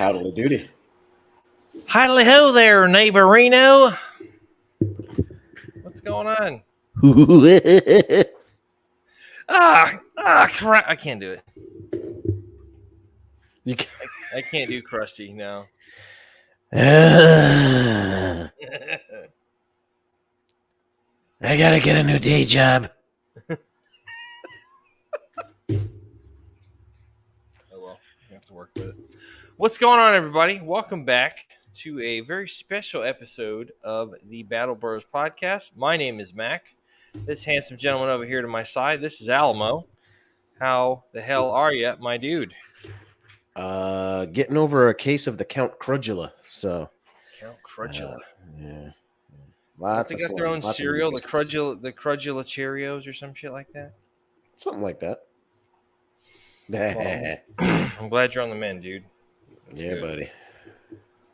Howdy doody. Howdy ho there, neighborino. What's going on? Crap. I can't do it. I can't do Krusty, no. I gotta get a new day job. Oh, well, you have to work with it. What's going on, everybody? Welcome back to a very special episode of the Battle Bros podcast. My name is Mac. This handsome gentleman over here to my side, this is Alamo. How the hell are you, my dude? Getting over a case of the Count Crudula. So Count Crudula. Yeah. Lots they got their own cereal, the Crudula Cheerios or some shit like that. Something like that. Well, I'm glad you're on the mend, dude. That's yeah, good. buddy.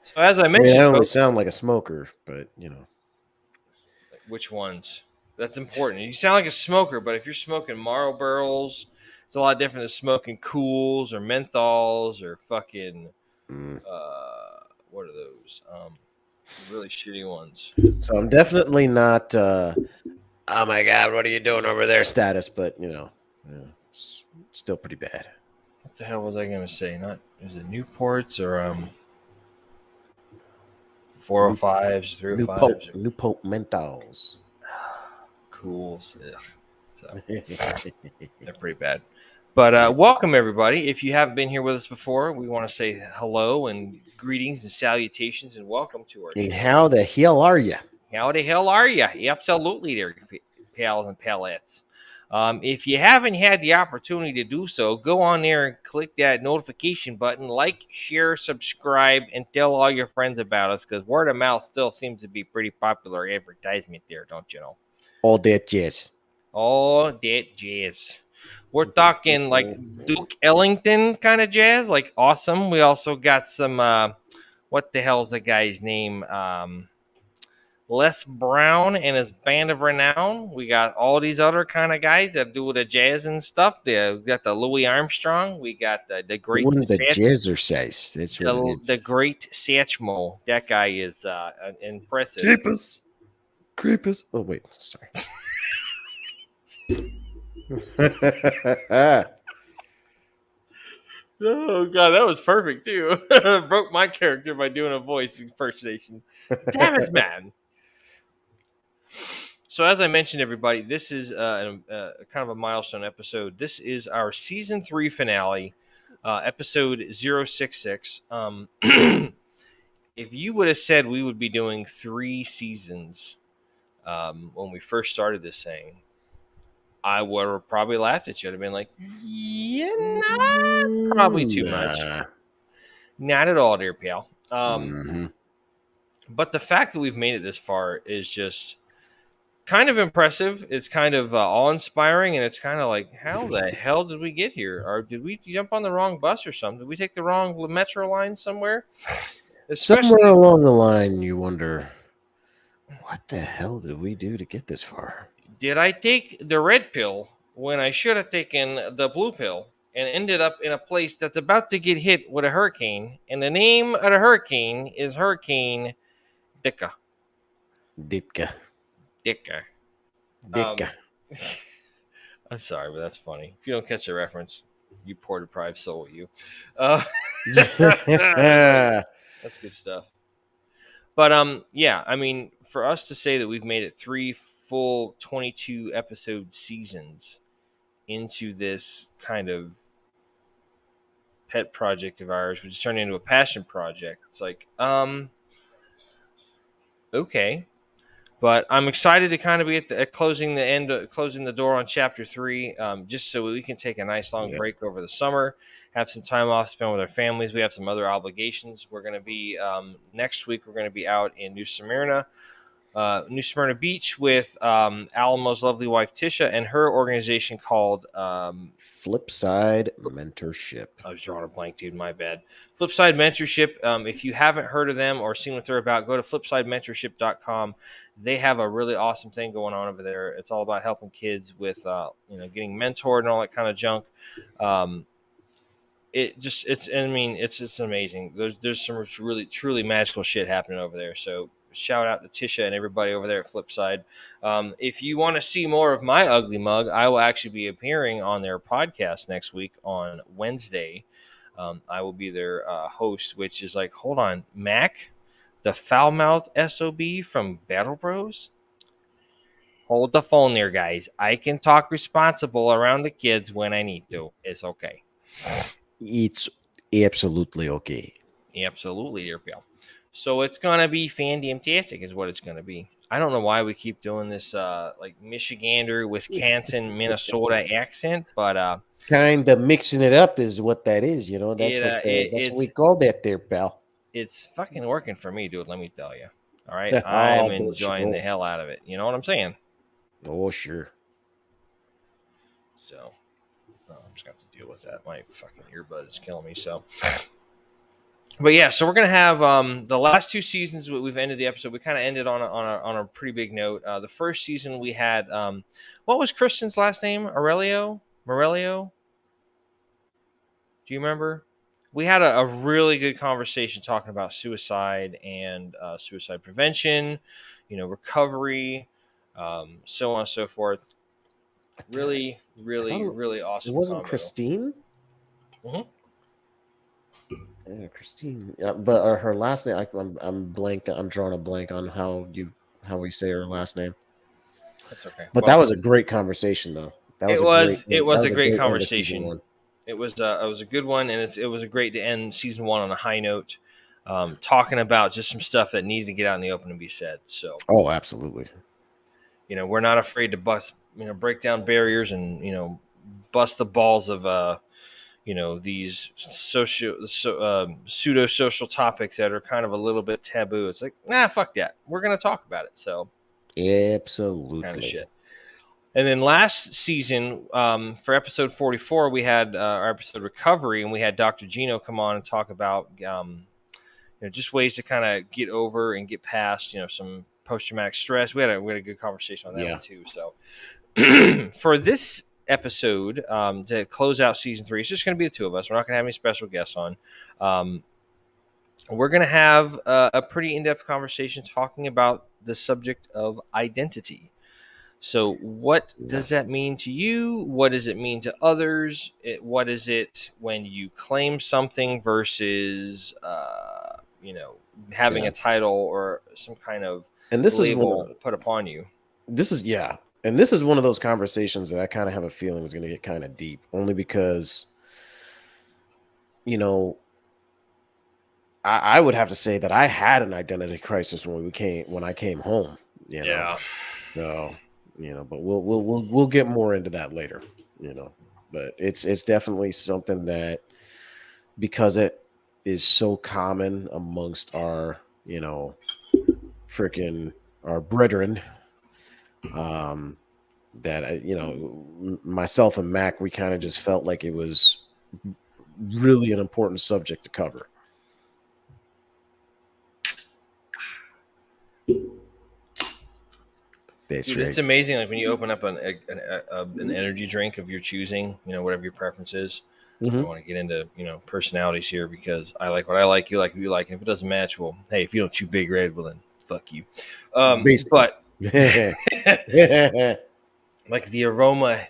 So as I mentioned, I only sound like a smoker, but you know. Which ones? That's important. You sound like a smoker, but if you're smoking Marlboros, it's a lot different than smoking Cools or Menthols or fucking what are those? Really shitty ones. So I'm definitely not oh my god, what are you doing over there status, but you know, it's still pretty bad. What the hell was I gonna say? Not is it Newports or 405s, 305s? New Pope Menthols. Cools. So they're pretty bad. But welcome, everybody. If you haven't been here with us before, we want to say hello and greetings and salutations and welcome to our show. And how the hell are you? How the hell are you? Absolutely there, pals and palettes. If you haven't had the opportunity to do so, go on there and click that notification button, like, share, subscribe, and tell all your friends about us, because word of mouth still seems to be pretty popular advertisement there, don't you know? All that jazz. All that jazz. We're talking like Duke Ellington kind of jazz, like awesome. We also got some, what the hell's the guy's name? Les Brown and his band of renown. We got all these other kind of guys that do the jazz and stuff. We got the Louis Armstrong. We got the great jazzercise. That's what the great Satchmo. That guy is impressive. Creepers. Oh wait, sorry. Oh god, that was perfect too. Broke my character by doing a voice impersonation. Damn it, man. So as I mentioned, everybody, this is kind of a milestone episode. This is our season 3 finale, episode 066. If you would have said we would be doing 3 seasons when we first started this thing, I would have probably laughed at you. I'd have been like, yeah, not probably too much. Not at all, dear pal. But the fact that we've made it this far is just kind of impressive. It's kind of awe-inspiring, and it's kind of like, how the hell did we get here? Or did we jump on the wrong bus or something? Did we take the wrong metro line somewhere? Somewhere along the line, you wonder, what the hell did we do to get this far? Did I take the red pill when I should have taken the blue pill and ended up in a place that's about to get hit with a hurricane? And the name of the hurricane is Hurricane Ditka. I'm sorry, but that's funny. If you don't catch the reference, you poor deprived soul, you. That's good stuff. But yeah, I mean, for us to say that we've made it 3 full 22 episode seasons into this kind of pet project of ours, which is turning into a passion project, it's like, okay. But I'm excited to kind of be at closing the door on chapter 3, just so we can take a nice long break over the summer, have some time off, spend with our families. We have some other obligations. We're going to be next week. We're going to be out in New Smyrna Beach with Alamo's lovely wife Tisha and her organization called Flipside Mentorship. I was drawing a blank, dude. My bad. Flipside Mentorship. If you haven't heard of them or seen what they're about, go to flipsidementorship.com. They have a really awesome thing going on over there. It's all about helping kids with getting mentored and all that kind of junk. it's amazing. There's some really truly magical shit happening over there. So shout out to Tisha and everybody over there at Flipside. If you want to see more of my ugly mug, I will actually be appearing on their podcast next week on Wednesday. I will be their host, which is like, hold on, Mac, the foul mouth SOB from Battle Bros. Hold the phone there, guys. I can talk responsible around the kids when I need to. It's okay. It's absolutely okay. Absolutely, dear pal. So it's gonna be fantastic, is what it's gonna be. I don't know why we keep doing this like Michigander, Wisconsin, Minnesota accent, but Kind of mixing it up is what that is. You know, that's that's what we it's call that there, pal. it's fucking working for me, dude. Let me tell you. All right, I Oh, am enjoying the hell out of it. You know what I'm saying? Oh, sure. So I'm just gonna have to deal with that. My fucking earbud is killing me. So. But yeah, so we're gonna have the last two seasons. We've ended the episode. We kind of ended on a pretty big note. The first season we had what was Christian's last name? Morelio. Do you remember? We had a really good conversation talking about suicide and suicide prevention, recovery, so on and so forth. Really, really awesome. It wasn't combo. Christine. Mm-hmm. Yeah, Christine. Yeah, but her last name, I'm blank. I'm drawing a blank on how we say her last name. That's okay. But that was a great conversation, though. That was it was a great end of season conversation. one. It was a good one, and it was a great to end season one on a high note, talking about just some stuff that needed to get out in the open and be said. So, Oh, absolutely. we're not afraid to break down barriers and bust the balls of these pseudo social topics that are kind of a little bit taboo. It's like, nah, fuck that. We're gonna talk about it. So, Absolutely. kind of shit. And then last season, for episode 44, we had our episode recovery, and we had Dr. Gino come on and talk about just ways to kind of get over and get past some post-traumatic stress. We had a good conversation on that one too. So for this episode, to close out season 3, it's just going to be the two of us. We're not going to have any special guests on. We're going to have a pretty in-depth conversation talking about the subject of identity. So what does that mean to you? What does it mean to others? What is it when you claim something versus, having a title or some kind of label put upon you? And this is one of those conversations that I kind of have a feeling is going to get kind of deep, only because, I would have to say that I had an identity crisis when I came home. Yeah. So. But we'll get more into that later. But it's definitely something that, because it is so common amongst our freaking our brethren, that myself and Mac, we kind of just felt like it was really an important subject to cover. Dude, it's amazing. Like when you open up an energy drink of your choosing, whatever your preference is. I don't want to get into personalities here, because I like what I like, you like what you like, and if it doesn't match, well, hey, if you don't chew Big Red, well then fuck you. But like the aroma,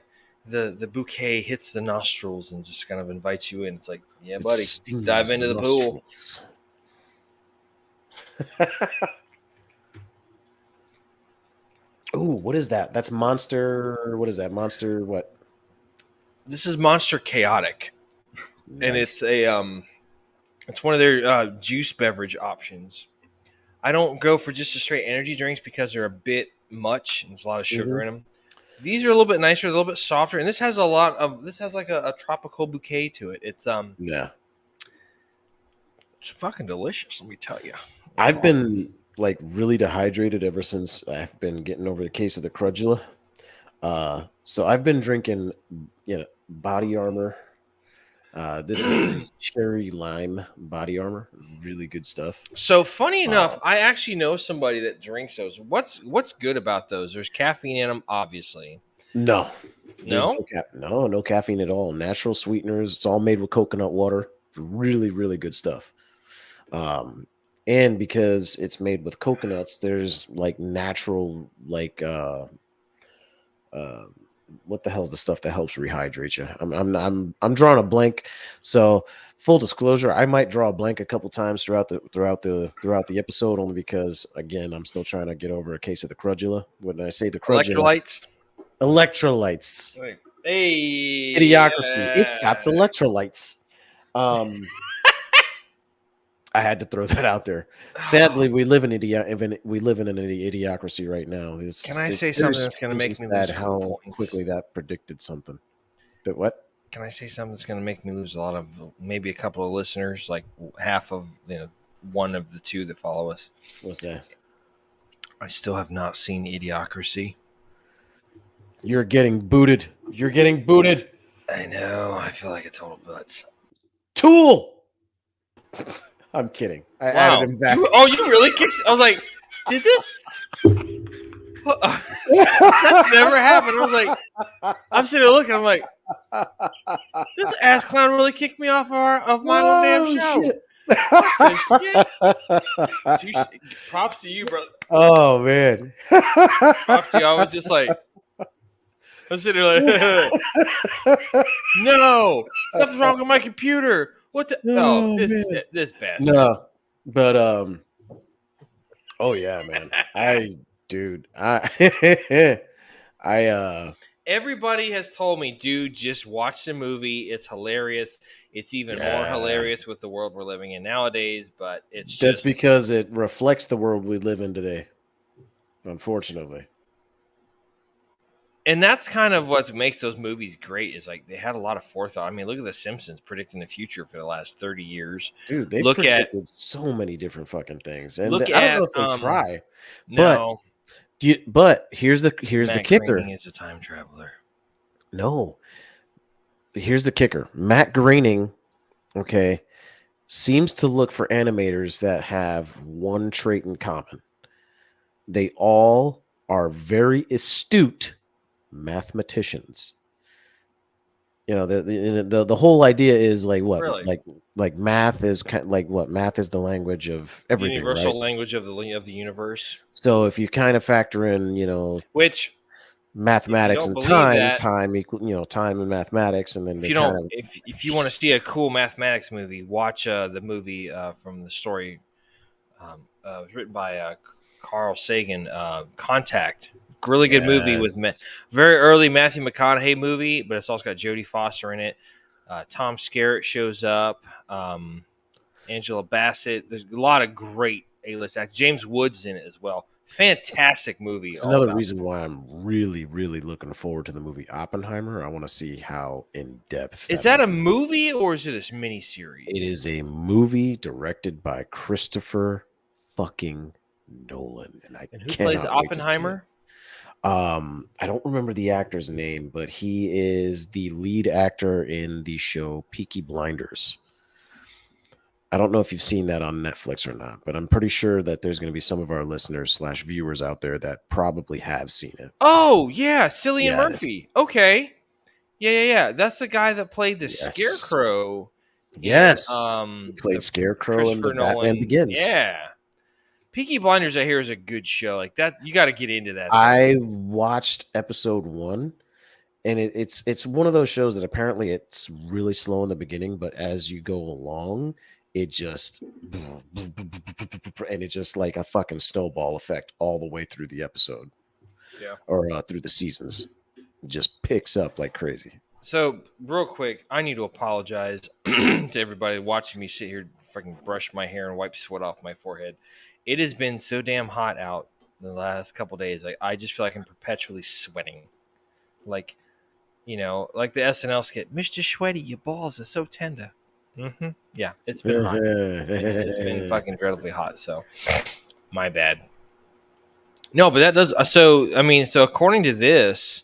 the bouquet hits the nostrils and just kind of invites you in. It's like, yeah, buddy, dive into the pool. Oh, what is that? That's Monster. What is that? Monster what? This is Monster Chaotic. Nice. And it's one of their juice beverage options. I don't go for just the straight energy drinks because they're a bit much and there's a lot of sugar in them. These are a little bit nicer, a little bit softer, and this has like a tropical bouquet to it. It's it's fucking delicious, let me tell you. I've been like really dehydrated ever since I've been getting over the case of the crudula. So I've been drinking Body Armor. This is the cherry lime Body Armor. Really good stuff. So funny enough, I actually know somebody that drinks those. What's good about those? There's caffeine in them, obviously. No, there's No, no caffeine at all. Natural sweeteners. It's all made with coconut water. Really, really good stuff. Um, and because it's made with coconuts, there's like natural, like uh, what the hell's the stuff that helps rehydrate you? I'm drawing a blank. So full disclosure, I might draw a blank a couple times throughout the episode, only because again I'm still trying to get over a case of the crudula. When I say the crudula, electrolytes. electrolytes, Wait. Hey, idiocracy. It's got electrolytes. Um, I had to throw that out there. Sadly, we live in an idiocracy right now. can I It's say very something that's going to strange and make me sad lose cool how points? quickly that predicted something. That what? Can I say something that's going to make me lose a lot of maybe a couple of listeners, like half of one of the two that follow us? What's that? I still have not seen Idiocracy. You're getting booted. You're getting booted. I know. I feel like a total butts. Tool. I'm kidding. I added Wow. him back. You really kicked? I was like, did this? That's never happened. I was like, I'm sitting there looking. I'm like, this ass clown really kicked me off of my own damn Oh show. shit. Props to you, bro. Oh man. Props to you. I was just like, I'm sitting there like, no, something's wrong with my computer. What the? Oh, Oh, man. this bastard. No, but oh yeah, man. I Everybody has told me, dude, just watch the movie. It's hilarious. It's even more hilarious with the world we're living in nowadays. But it's that's just because it reflects the world we live in today. Unfortunately. and that's kind of what makes those movies great. Is like they had a lot of forethought. I mean, look at The Simpsons predicting the future for the last 30 years. Dude, they Look at predicted so many different fucking things. And look I don't at know if they try, but no. here's the Matt kicker. Groening is a time traveler. No. Here's the kicker. Matt Groening, okay, seems to look for animators that have one trait in common. They all are very astute mathematicians. You know, the whole idea is like what? Really? Like math is kind of like what? Math is the language of everything, Universal right? language of the universe. So if you kind of factor in, Which, if you mathematics don't and believe that, time equal, time and mathematics, and then if they you kind don't, of if you want to see a cool mathematics movie, watch the movie from the story. It was written by Carl Sagan. Contact. Really good movie with very early Matthew McConaughey movie, but it's also got Jodie Foster in it. Tom Skerritt shows up. Angela Bassett. There's a lot of great A-list actors. James Woods in it as well. Fantastic movie. It's All another about reason why I'm really, really looking forward to the movie Oppenheimer. I want to see how in depth Is that that a movie is. movie or is it a mini series? It is a movie directed by Christopher fucking Nolan, and I And who plays cannot wait to see it. Oppenheimer? I don't remember the actor's name, but he is the lead actor in the show Peaky Blinders. I don't know if you've seen that on Netflix or not, but I'm pretty sure that there's going to be some of our listeners / viewers out there that probably have seen it. Oh yeah, Cillian Yes. Murphy. Okay, yeah. That's the guy that played the Yes. Scarecrow. Yes. In, He played Scarecrow in Christopher the Batman Nolan. Begins. Yeah, Peaky Blinders. I hear is a good show. Like that, you got to get into that. I watched episode 1, and it's one of those shows that apparently it's really slow in the beginning, but as you go along, it just and it's just like a fucking snowball effect all the way through the episode. Yeah. Or through the seasons. It just picks up like crazy. So, real quick, I need to apologize to everybody watching me sit here, fucking brush my hair and wipe sweat off my forehead. It has been so damn hot out the last couple days. Like, I just feel like I'm perpetually sweating. Like, like the SNL skit, Mr. Sweaty, your balls are so tender. Mm-hmm. Yeah, it's been hot. It's been fucking dreadfully hot. So, my bad. No, but that does. So according to this,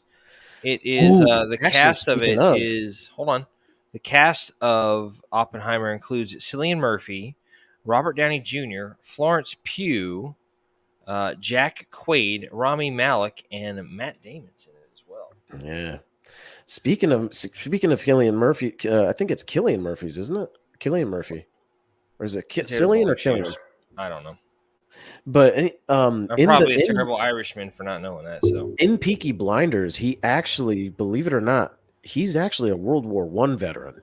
it is the cast of it is. Hold on, the cast of Oppenheimer includes Cillian Murphy, Robert Downey Jr., Florence Pugh, Jack Quaid, Rami Malek, and Matt Damon's in it as well. Yeah. Speaking of Killian Murphy, I think it's Killian Murphy's, isn't it? Killian Murphy, or is it Potato Cillian or bowler Killian? shoes. I don't know. But I'm in the probably a terrible Irishman for not knowing that. So in Peaky Blinders, he actually, believe it or not, he's actually a World War One veteran,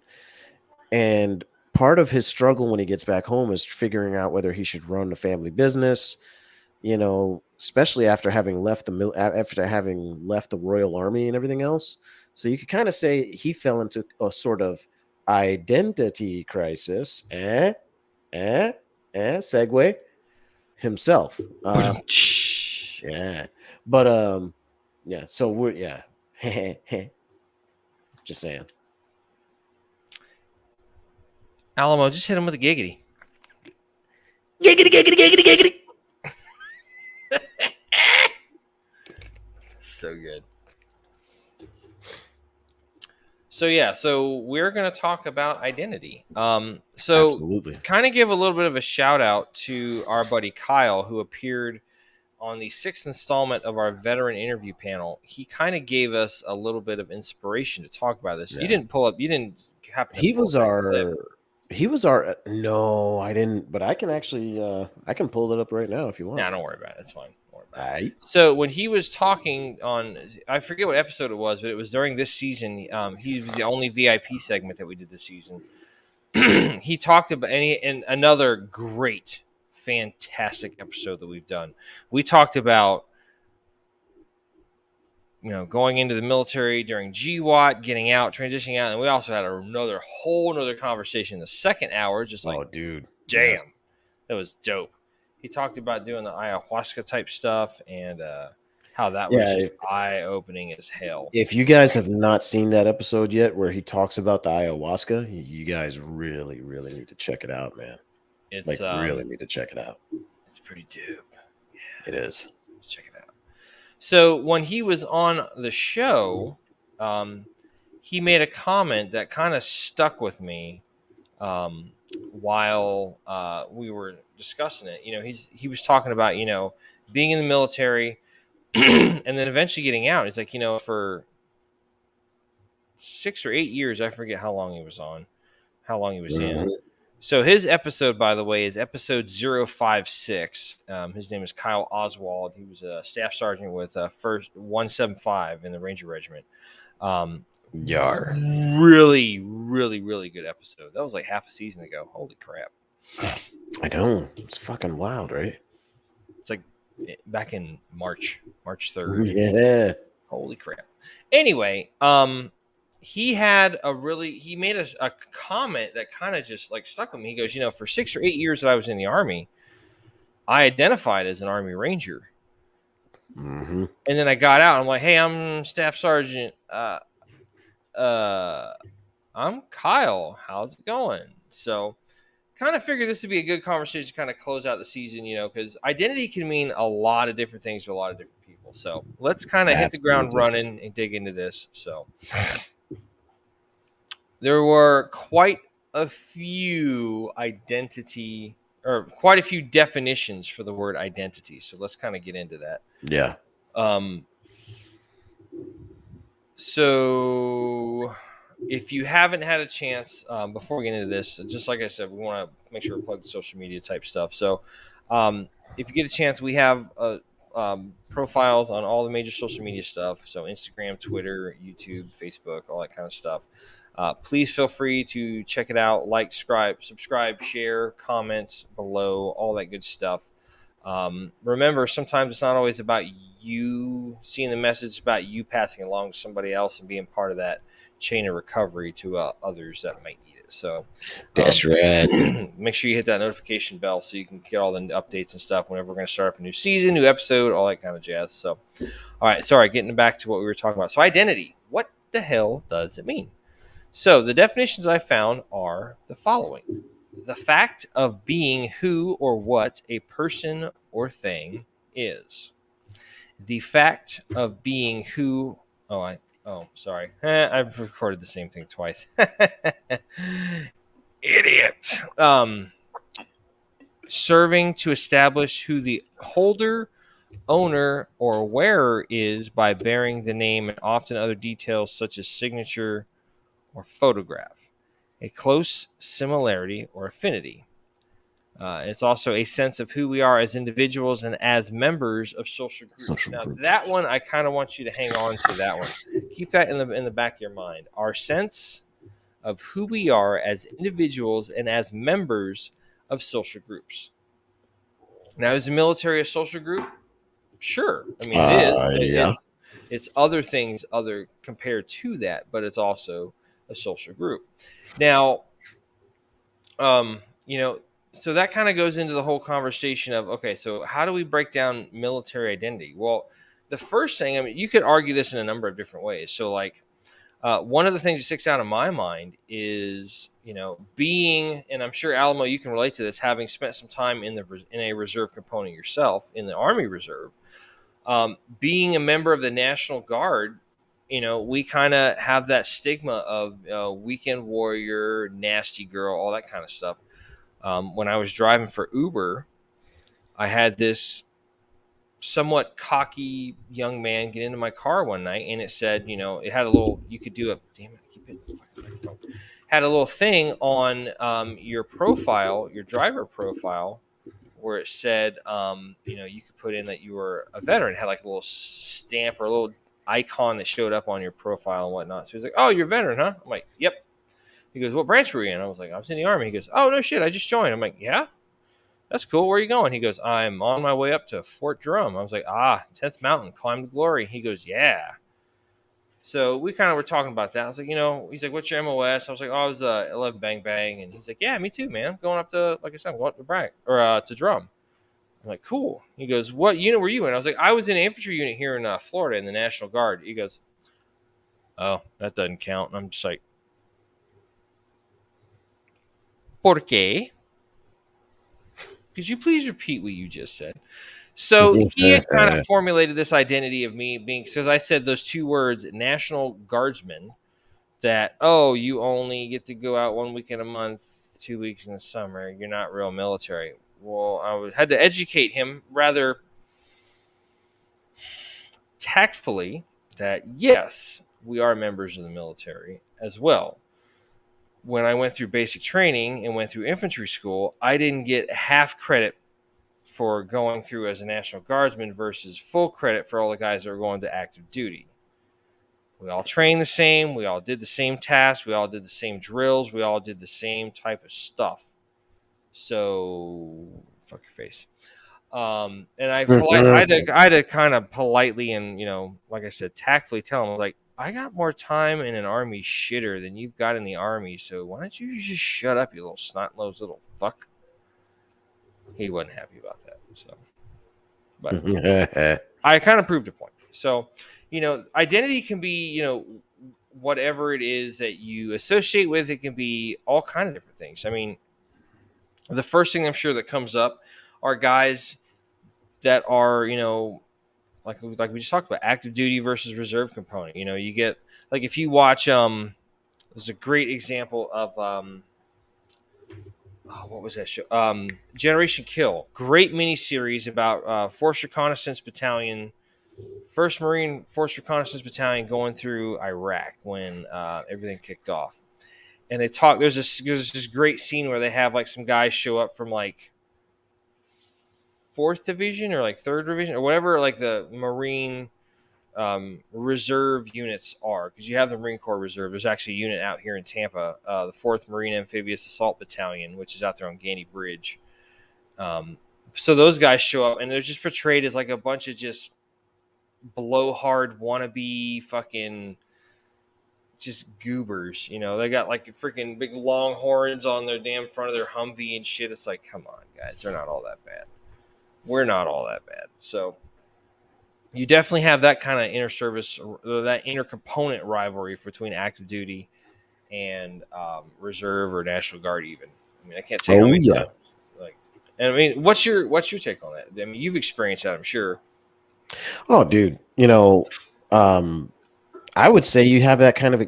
and part of his struggle when he gets back home is figuring out whether he should run the family business. Especially after having left after having left the Royal Army and everything else. So you could kind of say he fell into a sort of identity crisis. Segue himself. Yeah, but yeah. So we're yeah. Just saying. Alamo, just hit him with a giggity. Giggity, giggity, giggity, giggity. So good. So yeah, so we're gonna talk about identity. So Absolutely. kind of give a little bit of a shout out to our buddy Kyle, who appeared on the 6th installment of our veteran interview panel. He kind of gave us a little bit of inspiration to talk about this. Yeah. You didn't happen to He pull was up any clip. our no, I didn't, but I can actually I can pull it up right now if you want. Nah, don't worry about it. It's fine. Don't worry about it. Aight. So when he was talking on, I forget what episode it was, but it was during this season. He was the only VIP segment that we did this season. He talked about and another great, fantastic episode that we've done. We talked about going into the military during GWAT, getting out, transitioning out, and we also had another whole conversation in the second hour. Just like, Oh, dude, damn, yes. that was dope. He talked about doing the ayahuasca type stuff and how that was just eye opening as hell. If you guys have not seen that episode yet, where he talks about the ayahuasca, you guys really, really need to check it out, man. It's really need to check it out. It's pretty dope. Yeah, it is. Check it out. So when he was on the show, he made a comment that kind of stuck with me while we were discussing it. He was talking about being in the military and then eventually getting out. He's like, for 6 or 8 years, I forget how long he was in. So his episode, by the way, is episode 056. His name is Kyle Oswald. He was a staff sergeant with First 175 in the Ranger Regiment. Yar. Really, really, really good episode. That was like half a season ago. Holy crap. I know. It's fucking wild, right? It's like back in March 3rd. Yeah. Holy crap. Anyway, he made a comment that kind of just like stuck with me. He goes, for 6 or 8 years that I was in the Army, I identified as an Army Ranger. Mm-hmm. And then I got out. I'm like, hey, I'm Staff Sergeant. I'm Kyle. How's it going? So kind of figured this would be a good conversation to kind of close out the season, because identity can mean a lot of different things to a lot of different people. So let's kind of hit the ground running and dig into this. So there were quite a few definitions for the word identity. So let's kind of get into that. Yeah. So if you haven't had a chance, before we get into this, just like I said, we want to make sure we plug the social media type stuff. So if you get a chance, we have profiles on all the major social media stuff. So Instagram, Twitter, YouTube, Facebook, all that kind of stuff. Please feel free to check it out, like, subscribe, share, comments below, all that good stuff. Remember, sometimes it's not always about you seeing the message, it's about you passing along to somebody else and being part of that chain of recovery to others that might need it. So that's right. Make sure you hit that notification bell so you can get all the updates and stuff whenever we're going to start up a new season, new episode, all that kind of jazz. So, all right, sorry, getting back to what we were talking about. So identity, what the hell does it mean? So the definitions I found are the following. The fact of being who or what a person or thing is. The fact of being who... sorry. I've recorded the same thing twice. Idiot. Serving to establish who the holder owner or wearer is by bearing the name and often other details such as signature or photograph. A close similarity or affinity. It's also a sense of who we are as individuals and as members of social groups. Social Now, groups. that one I kind of want you to hang on to. That one, keep that in the back of your mind. Our sense of who we are as individuals and as members of social groups. Now, is the military a social group? Sure. I mean, it is. Yeah. It's other things other compared to that, but it's also a social group. Now, you know, so that kind of goes into the whole conversation of okay, so how do we break down military identity? Well, the first thing, I mean, you could argue this in a number of different ways. So, like, one of the things that sticks out in my mind is, you know, being, and I'm sure Alamo, you can relate to this, having spent some time in a reserve component yourself in the Army Reserve, being a member of the National Guard. You know, we kind of have that stigma of weekend warrior, nasty girl, all that kind of stuff. When I was driving for Uber, I had this somewhat cocky young man get into my car one night, and it said, you know, it had a little, you could do a, damn it, I keep hitting the fucking microphone. Had a little thing on your profile, your driver profile, where it said, you know, you could put in that you were a veteran. It had like a little stamp or a little icon that showed up on your profile and whatnot. So he's like, "Oh, you're a veteran, huh?" I'm like, "Yep." He goes, "What branch were you in?" I was like, "I was in the Army." He goes, "Oh, no shit, I just joined." I'm like, "Yeah, that's cool. Where are you going?" He goes, "I'm on my way up to Fort Drum." I was like, "Ah, 10th Mountain, climb to glory." He goes, "Yeah." So we kind of were talking about that. I was like, you know, he's like, "What's your MOS?" I was like, "Oh, I was 11 Bang Bang." And he's like, "Yeah, me too, man. I'm going up to, like I said, I'm going up to Bragg or to Drum." I'm like, "Cool." He goes, "What unit were you in?" I was like, "I was in an infantry unit here in Florida in the National Guard." He goes, "Oh, that doesn't count." And I'm just like, "Por qué? Could you please repeat what you just said?" So he had kind of formulated this identity of me being, because I said those two words, National Guardsman, that, oh, you only get to go out 1 week in a month, 2 weeks in the summer. You're not real military. Well, had to educate him rather tactfully that yes, we are members of the military as well. When I went through basic training and went through infantry school, I didn't get half credit for going through as a National Guardsman versus full credit for all the guys that are going to active duty. We all trained the same. We all did the same tasks. We all did the same drills. We all did the same type of stuff. So, fuck your face. And I had to kind of politely and, you know, like I said, tactfully tell him, like, I got more time in an Army shitter than you've got in the Army. So why don't you just shut up, you little snot-nosed little fuck? He wasn't happy about that. So, but I kind of proved a point. So, you know, identity can be, you know, whatever it is that you associate with. It can be all kind of different things. I mean, the first thing I'm sure that comes up are guys that are, you know, like we just talked about, active duty versus reserve component. You know, you get, like, if you watch there's a great example of what was that show? Generation Kill. Great miniseries about Force Reconnaissance Battalion, First Marine Force Reconnaissance Battalion going through Iraq when everything kicked off. And they talk. There's this great scene where they have like some guys show up from like fourth division or like third division or whatever, like the Marine reserve units are, because you have the Marine Corps Reserve. There's actually a unit out here in Tampa, the 4th Marine Amphibious Assault Battalion, which is out there on Ganey Bridge. So those guys show up, and they're just portrayed as like a bunch of just blowhard wannabe fucking just goobers. You know, they got like freaking big long horns on their damn front of their Humvee and shit. It's like, come on, guys, they're not all that bad. We're not all that bad. So you definitely have that kind of inter-service, that inter-component rivalry between active duty and reserve or National Guard. Even, I mean, I can't tell you how many times. Like, and I mean, what's your take on that? I mean, you've experienced that, I'm sure. Oh, dude, you know, I would say you have that kind of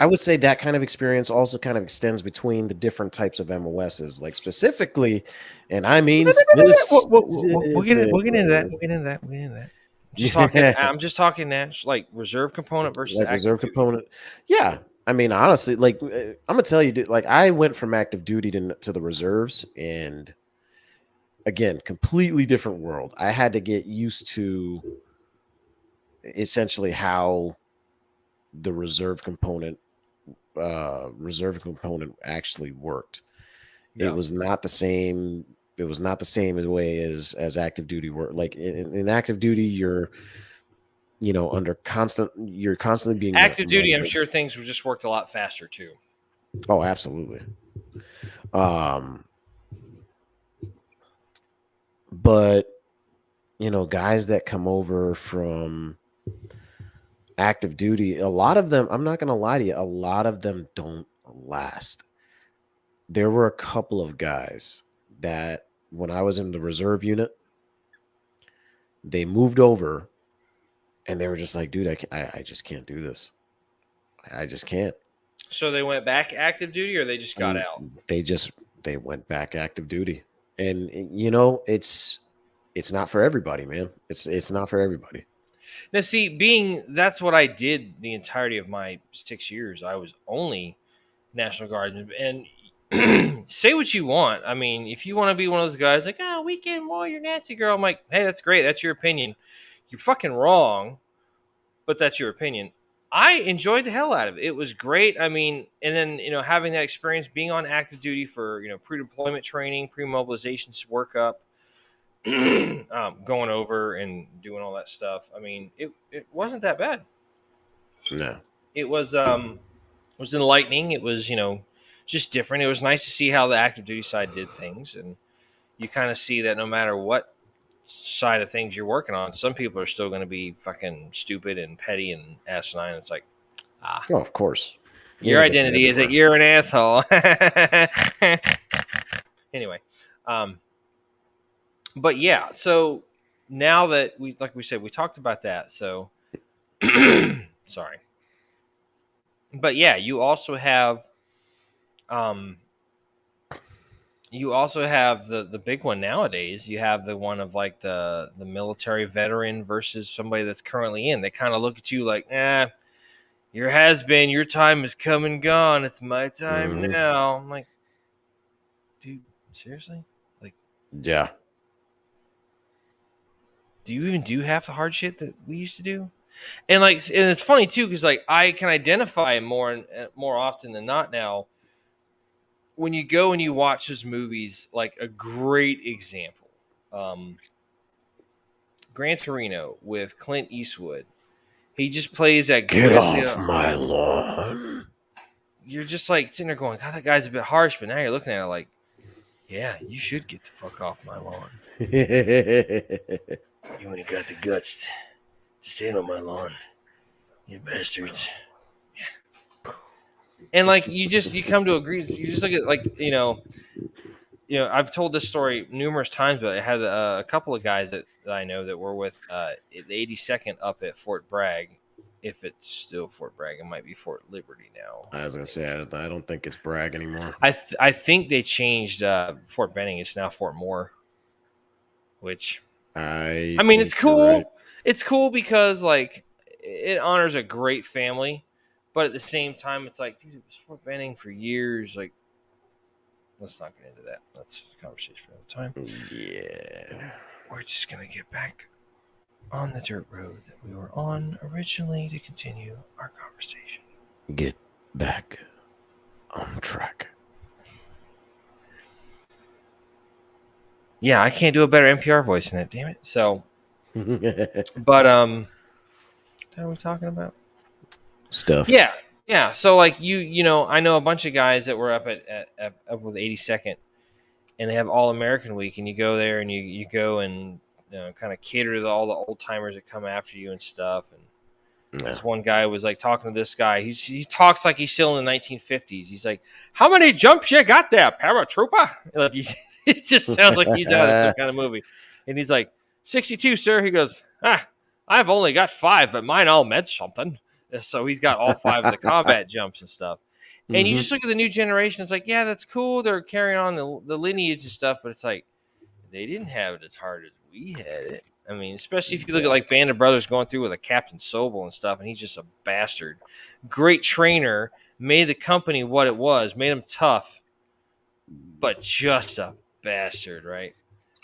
I would say that kind of experience also kind of extends between the different types of MOSs, like specifically, and I mean We'll get specifically, we'll get into that. We'll get into that. We'll get into that. Just talking. I'm just talking that like reserve component versus like active reserve duty. component. Yeah, I mean honestly, like I'm gonna tell you, dude, like I went from active duty to the reserves, and again, completely different world. I had to get used to essentially how the reserve component actually worked. It Yeah. was not the same. It was not the same as way as active duty work. Like in active duty, you're under constant. You're constantly being Active duty, I'm monitored. sure things would just worked a lot faster too. Oh, absolutely. Um, but guys that come over from active duty, a lot of them. I'm not gonna lie to you. A lot of them don't last. There were a couple of guys that when I was in the reserve unit, they moved over and they were just like, dude, I just can't do this. I just can't. So they went back active duty, or they just got And out. they went back active duty. And it's not for everybody, man. It's not for everybody. Now, see, being that's what I did the entirety of my 6 years. I was only National Guard, and say what you want. I mean, if you want to be one of those guys like, oh, weekend warrior, nasty girl, I'm like, hey, that's great. That's your opinion. You're fucking wrong, but that's your opinion. I enjoyed the hell out of it. It was great. I mean, and then having that experience, being on active duty for pre-deployment training, pre-mobilization workup, going over and doing all that stuff. I mean, it wasn't that bad. No. It was enlightening. It was just different. It was nice to see how the active duty side did things, and you kind of see that no matter what side of things you're working on, some people are still going to be fucking stupid and petty and asinine. It's like, Oh, of course. You're your gonna get that identity is that everywhere. you're an asshole. Anyway, but yeah, so now that like we said, we talked about that. So sorry, but yeah, um, you also have the big one nowadays. You have the one of like the military veteran versus somebody that's currently in. They kind of look at you like, your has been, your time is come and gone. It's my time Hmm. now. I'm like, dude, seriously? Like, Yeah. do you even do half the hard shit that we used to do? And it's funny too because like I can identify it more often than not now. When you go and you watch his movies, like a great example, um, Gran Torino with Clint Eastwood. He just plays that Get grizzly. off my lawn. You're just like sitting there going, God, that guy's a bit harsh. But now you're looking at it like, yeah, you should get the fuck off my lawn. You ain't got the guts to stand on my lawn, you bastards. And like you come to agree. You just look at like I've told this story numerous times, but I had a couple of guys that I know that were with the 82nd up at Fort Bragg. If it's still Fort Bragg, it might be Fort Liberty now. I was gonna say I don't think it's Bragg anymore. I think they changed Fort Benning. It's now Fort Moore, which I I mean it's think you're cool. right. It's cool because like it honors a great family, but at the same time, it's like, dude, it was Fort Benning for years. Like, let's not get into that. That's a conversation for another time. Yeah. We're just gonna get back on the dirt road that we were on originally to continue our conversation. Get back on track. Yeah, I can't do a better NPR voice than that, damn it. So, but what are we talking about? Stuff. Yeah, yeah. So like I know a bunch of guys that were up up with 82nd, and they have All American Week, and you go there and you go and kind of cater to all the old timers that come after you and stuff. And Yeah. this one guy was like talking to this guy. He talks like he's still in the 1950s. He's like, "How many jumps you got there, paratrooper?" Like it just sounds like he's out of some kind of movie. And he's like, 62, sir. He goes, I've only got 5, but mine all meant something. So he's got all 5 of the combat jumps and stuff. And you Hmm. just look at the new generation, it's like, yeah, that's cool. They're carrying on the lineage and stuff, but it's like they didn't have it as hard as we had it. I mean, especially if you look at Yeah. like Band of Brothers going through with a Captain Sobel and stuff, and he's just a bastard. Great trainer, made the company what it was, made him tough, but just a bastard, right?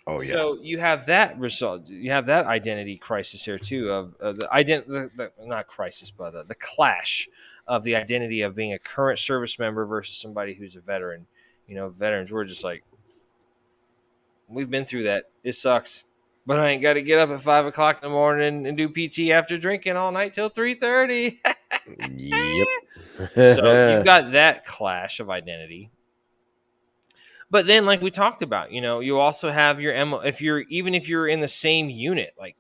Oh yeah. So you have that result. You have that identity crisis here too of the identity, not crisis, but the clash of the identity of being a current service member versus somebody who's a veteran. Veterans, we're just like, we've been through that. It sucks, but I ain't got to get up at 5 o'clock in the morning and do PT after drinking all night till 3:30. Yep. So you've got that clash of identity. But then, like we talked about, you also have your if you're in the same unit, like,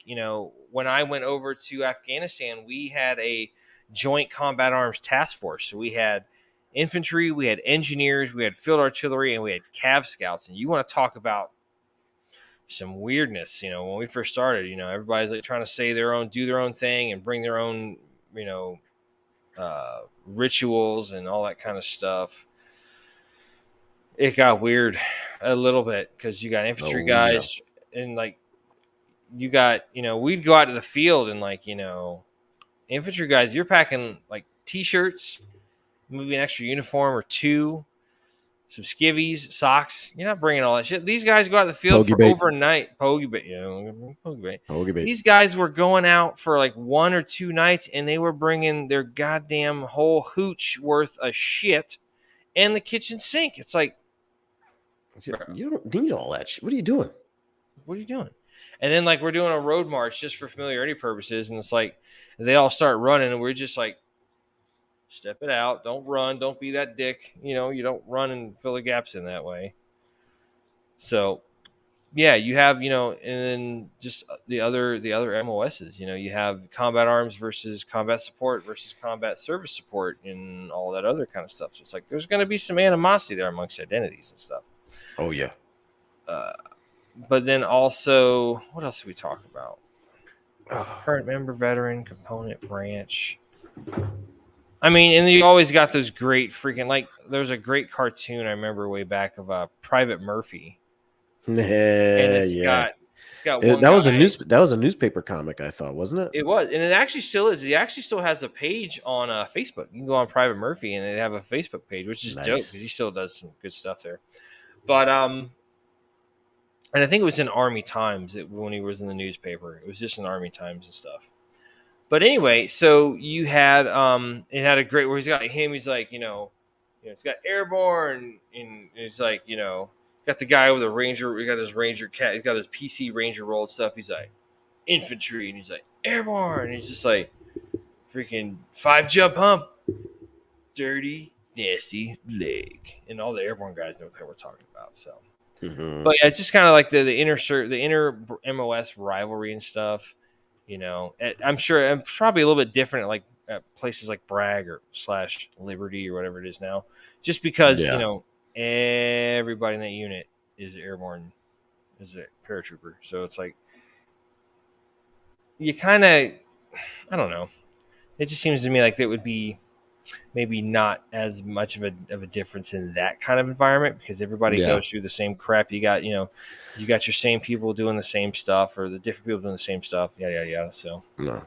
when I went over to Afghanistan, we had a joint combat arms task force. So we had infantry, we had engineers, we had field artillery, and we had Cav scouts. And you want to talk about some weirdness, when we first started, everybody's like trying to do their own thing and bring their own, rituals and all that kind of stuff. It got weird a little bit because you got infantry guys and like you got, we'd go out to the field and like, infantry guys, you're packing like t-shirts, maybe an extra uniform or two, some skivvies, socks. You're not bringing all that shit. These guys go out to the field Pogey for bait. overnight. Pogey bait. Pogey bait. Pogey bait. These guys were going out for like 1 or 2 nights and they were bringing their goddamn whole hooch worth of shit and the kitchen sink. It's like, You don't need all that shit. What are you doing? what are you doing? And then like we're doing a road march just for familiarity purposes, and it's like they all start running, and we're just like, step it out, don't run, don't be that dick. You don't run and fill the gaps in that way. So yeah, you have and then just the other MOSs. You have combat arms versus combat support versus combat service support and all that other kind of stuff. So it's like there's going to be some animosity there amongst identities and stuff. Oh yeah. But then also, what else did we talk about? Current member, veteran, component, branch. I mean, and you always got those great freaking, like, there's a great cartoon I remember way back of Private Murphy. And it's got one that was guy- that was a newspaper comic, I thought, wasn't it? It was, and it actually still is. He actually still has a page on Facebook. You can go on Private Murphy, and they have a Facebook page, which is dope because he still does some good stuff there. But and I think it was in Army Times when he was in the newspaper. It was just in Army Times and stuff. But anyway, so you had it had a great where he's got him. He's like, it's got airborne, and it's like, got the guy with a ranger. We got his ranger cat. He's got his PC ranger rolled stuff. He's like infantry, and he's like airborne. And he's just like freaking 5 jump hump, dirty nasty leg, and all the airborne guys know what we're talking about. So. Mm-hmm. But yeah, it's just kind of like the inner MOS rivalry and stuff. I'm sure I'm probably a little bit different at like at places like Bragg or / Liberty or whatever it is now, just because everybody in that unit is airborne, is a paratrooper. So it's like you kind of, I don't know. It just seems to me like it would be maybe not as much of a difference in that kind of environment because everybody goes through the same crap. You got your same people doing the same stuff or the different people doing the same stuff. Yeah. So no,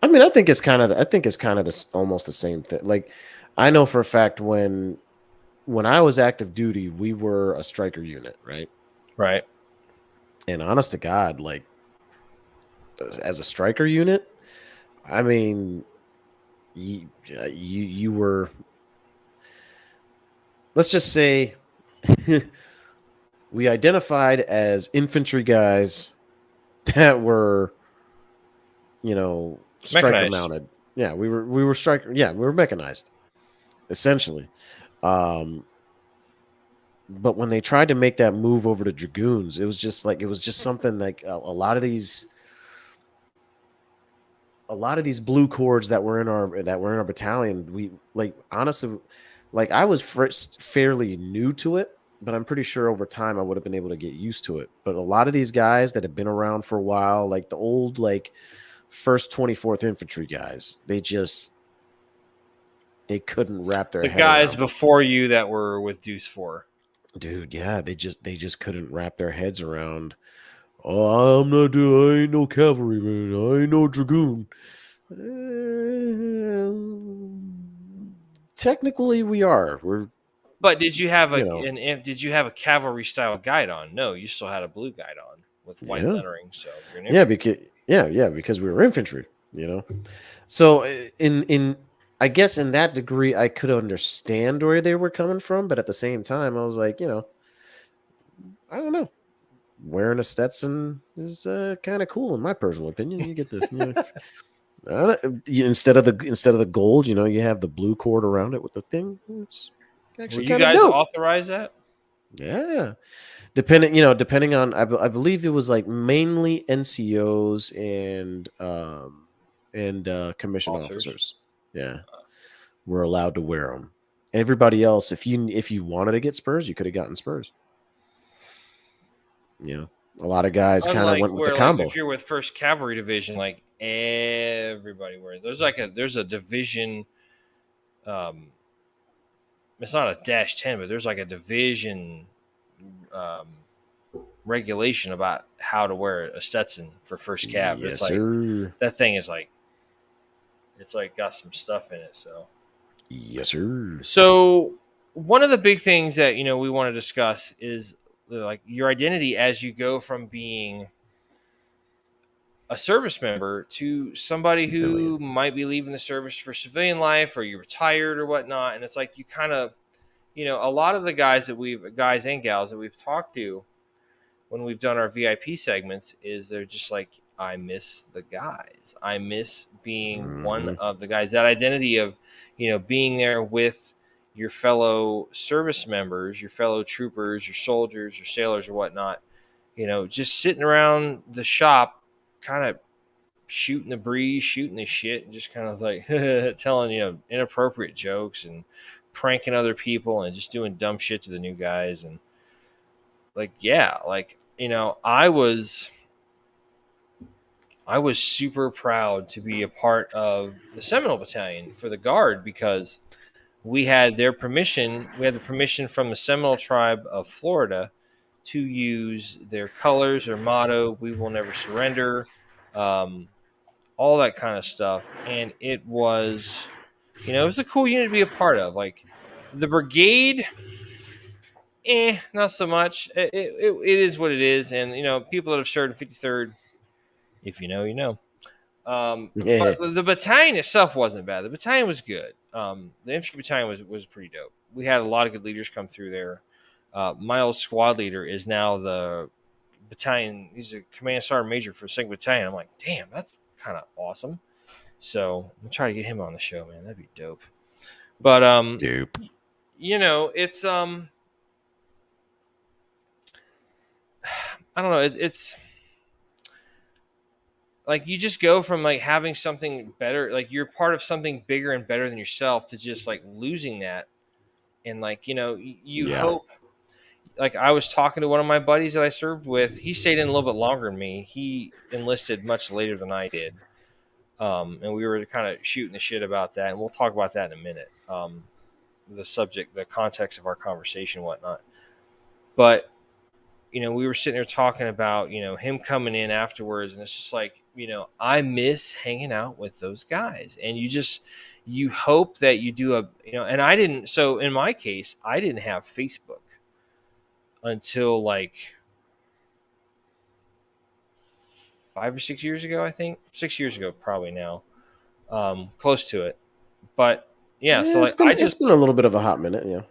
I mean, I think it's kind of almost the same thing. Like, I know for a fact when I was active duty, we were a striker unit, right? Right. And honest to God, like as a striker unit, I mean, you were, let's just say we identified as infantry guys that were, striker Mechanized. mounted. Yeah, we were striker. Yeah, we were mechanized, essentially. But when they tried to make that move over to dragoons, it was just something like a lot of these blue cords that were in our battalion. We honestly, I was fairly new to it, but I'm pretty sure over time I would have been able to get used to it. But a lot of these guys that have been around for a while, like the old 1st 24th Infantry guys, they just they couldn't wrap their The head guys around. before you that were with Deuce 4. Dude, yeah, they just couldn't wrap their heads around. Oh, I'm not doing. I ain't no cavalryman. I ain't no dragoon. Technically, we are. We're But did you have you know did you have a cavalry style guide on? No, you still had a blue guide on with white yeah lettering, so you're an yeah infantry. because because we were infantry. So in I guess in that degree, I could understand where they were coming from, but at the same time, I was like, I don't know. Wearing a Stetson is kind of cool in my personal opinion. You get this, instead of the gold, you have the blue cord around it with the thing. It's Were actually you kind of guys dope. authorize that? Yeah, depending on, I believe it was like mainly NCOs and commissioned Officers. officers. Yeah, were allowed to wear them. Everybody else, if you wanted to get spurs, you could have gotten spurs. A lot of guys kind of Unlike went with the where, like, combo. if you're with First Cavalry Division, like everybody wears. There's a division. Um, it's not a -10, but there's like a division um, regulation about how to wear a Stetson for First Cav. It's Yes, like sir. that thing is like it's like got some stuff in it. Yes, sir. So one of the big things that we want to discuss is like your identity as you go from being a service member to somebody Civilian. who might be leaving the service for civilian life, or you're retired or whatnot. And it's like you kind of, a lot of the guys and gals that we've talked to when we've done our VIP segments is they're just like, I miss the guys. I miss being one Hmm. of the guys. That identity of, being there with your fellow service members, your fellow troopers, your soldiers, your sailors or whatnot, just sitting around the shop, kind of shooting the breeze, shooting the shit, and just kind of like telling, inappropriate jokes and pranking other people and just doing dumb shit to the new guys. And like, yeah, like, I was super proud to be a part of the Seminole Battalion for the Guard because we had their permission. We had the permission from the Seminole tribe of Florida to use their colors, their motto, "We will never surrender," all that kind of stuff. And it was a cool unit to be a part of. Like the brigade, not so much. It is what it is. And, people that have served in 53rd, if you know, you know. But Yeah. the battalion itself wasn't bad. The battalion was good. The infantry battalion was pretty dope. We had a lot of good leaders come through there. My old squad leader is now the battalion. He's a command sergeant major for the second battalion. I'm like, damn, that's kind of awesome. So I'm trying to get him on the show, man. That'd be dope. But Dupe. it's I don't know. It's like you just go from like having something better, like you're part of something bigger and better than yourself, to just like losing that. And like, you Yeah. hope. Like I was talking to one of my buddies that I served with. He stayed in a little bit longer than me. He enlisted much later than I did. And we were kind of shooting the shit about that, and we'll talk about that in a minute. The subject, the context of our conversation, whatnot. But we were sitting there talking about him coming in afterwards, and it's just like I miss hanging out with those guys, and you hope that you do and I didn't. So in my case, I didn't have Facebook until like 5 or 6 years ago. I think 6 years ago, probably now, close to it. But yeah, so Yeah, like it's been a little bit of a hot minute. Yeah.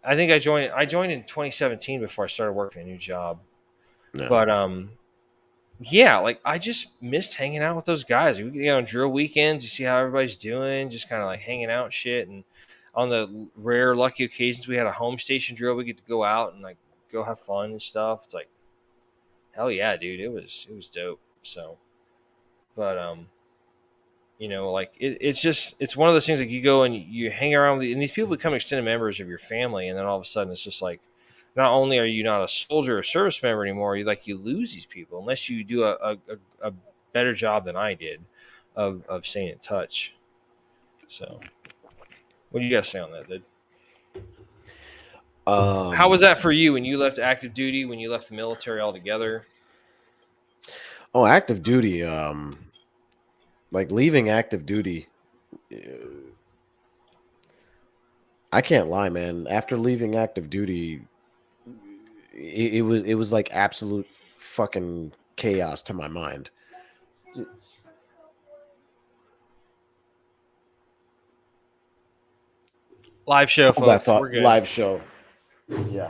I think I joined in 2017 before I started working a new job. No. But yeah, like I just missed hanging out with those guys. We get on drill weekends, you see how everybody's doing, just kind of like hanging out and shit. And on the rare lucky occasions we had a home station drill, we get to go out and like go have fun and stuff. It's like hell yeah, dude. It was dope. So but like it's one of those things, like you go and you hang around with and these people become extended members of your family, and then all of a sudden it's just like not only are you not a soldier or service member anymore, you lose these people unless you do a better job than I did of staying in touch. So What do you got to say on that, dude? How was Um, that for you when you left active duty? When you left the military altogether? oh, active duty. Like leaving active duty. uh, I can't lie, man. After leaving active duty, it was like absolute fucking chaos to my mind. Live show, Hold that folks. We're thought. good. Live show. Yeah.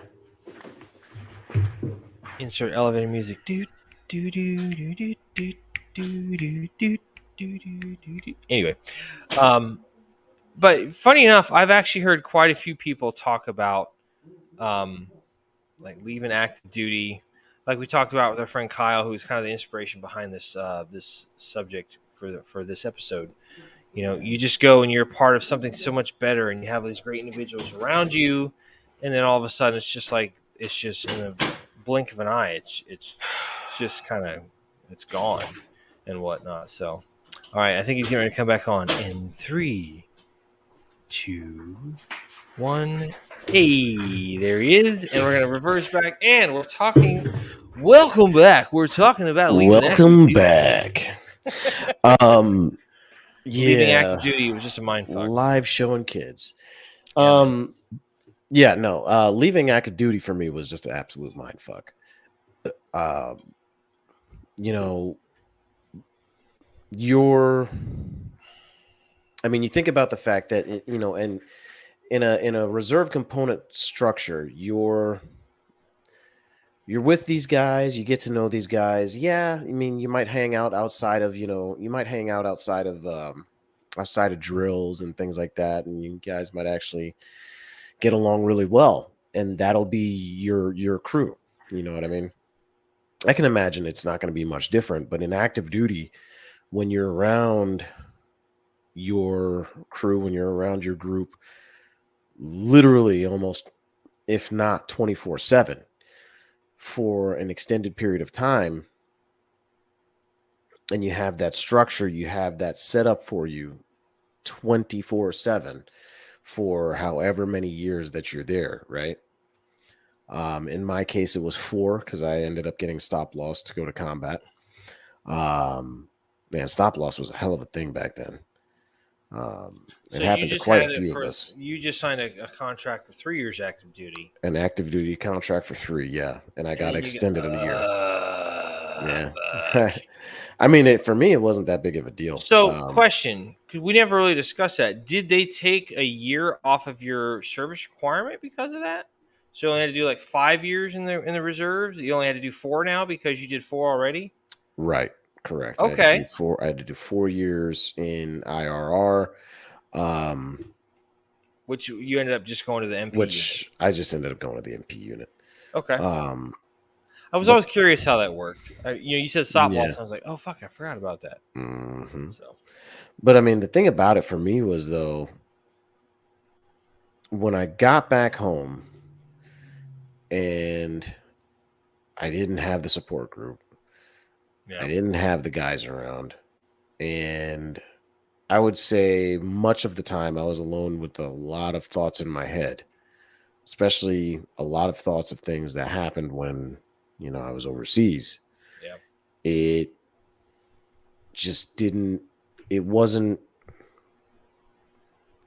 Insert elevator music. Do do do do do do do do do do do do. Anyway, um, but funny enough, I've actually heard quite a few people talk about um, like leaving active duty, like we talked about with our friend Kyle, who's kind of the inspiration behind this subject for this episode. You know, you just go and you're a part of something so much better, and you have these great individuals around you, and then all of a sudden, it's just in a blink of an eye, it's just kind of it's gone and whatnot. So, all right, I think he's getting ready to come back on in 3, 2, 1. Hey, there he is, and we're gonna reverse back, and we're talking. Welcome back. We're talking about leaving active Welcome duty. back. Um, Leaving yeah, active duty was just a mind fuck. live showing kids. Yeah, man. Yeah, no. Leaving active duty for me was just an absolute mind fuck. Uh, you know, you're. I mean, you think about the fact that and in a reserve component structure, you're with these guys, you get to know these guys. Yeah, I mean, you might hang out outside of, outside of drills and things like that, and you guys might actually get along really well, and that'll be your crew. You know what I mean? I can imagine it's not going to be much different, but in active duty, when you're around your crew, when you're around your group, literally almost, if not 24/7, for an extended period of time, and you have that structure, you have that set up for you 24/7 for however many years that you're there, right? In my case, it was 4 because I ended up getting stop loss to go to combat. Man, stop loss was a hell of a thing back then. It So you happened to just quite a had it few of for us. you just signed a contract for 3 years active duty, An active duty contract for 3, yeah, and I and got then you get extended in a year. Yeah. fuck. I mean, for me, it wasn't that big of a deal. So, question, because we never really discussed that. Did they take a year off of your service requirement because of that? So you only had to do like 5 years in the reserves. You only had to do 4 now because you did 4 already. Right, correct. Okay, I had to do 4 years in IRR, um, which you ended up just going to the MP unit. which I just ended up going to the MP unit. Okay, Um, I was but always curious how that worked. You said stop yeah, loss. I was like, oh fuck, I forgot about that. hmm So but I mean, the thing about it for me was, though, when I got back home and I didn't have the support group, I yeah, didn't have the guys around, and I would say much of the time I was alone with a lot of thoughts in my head, especially a lot of thoughts of things that happened when, I was overseas. yeah, It just didn't, it wasn't,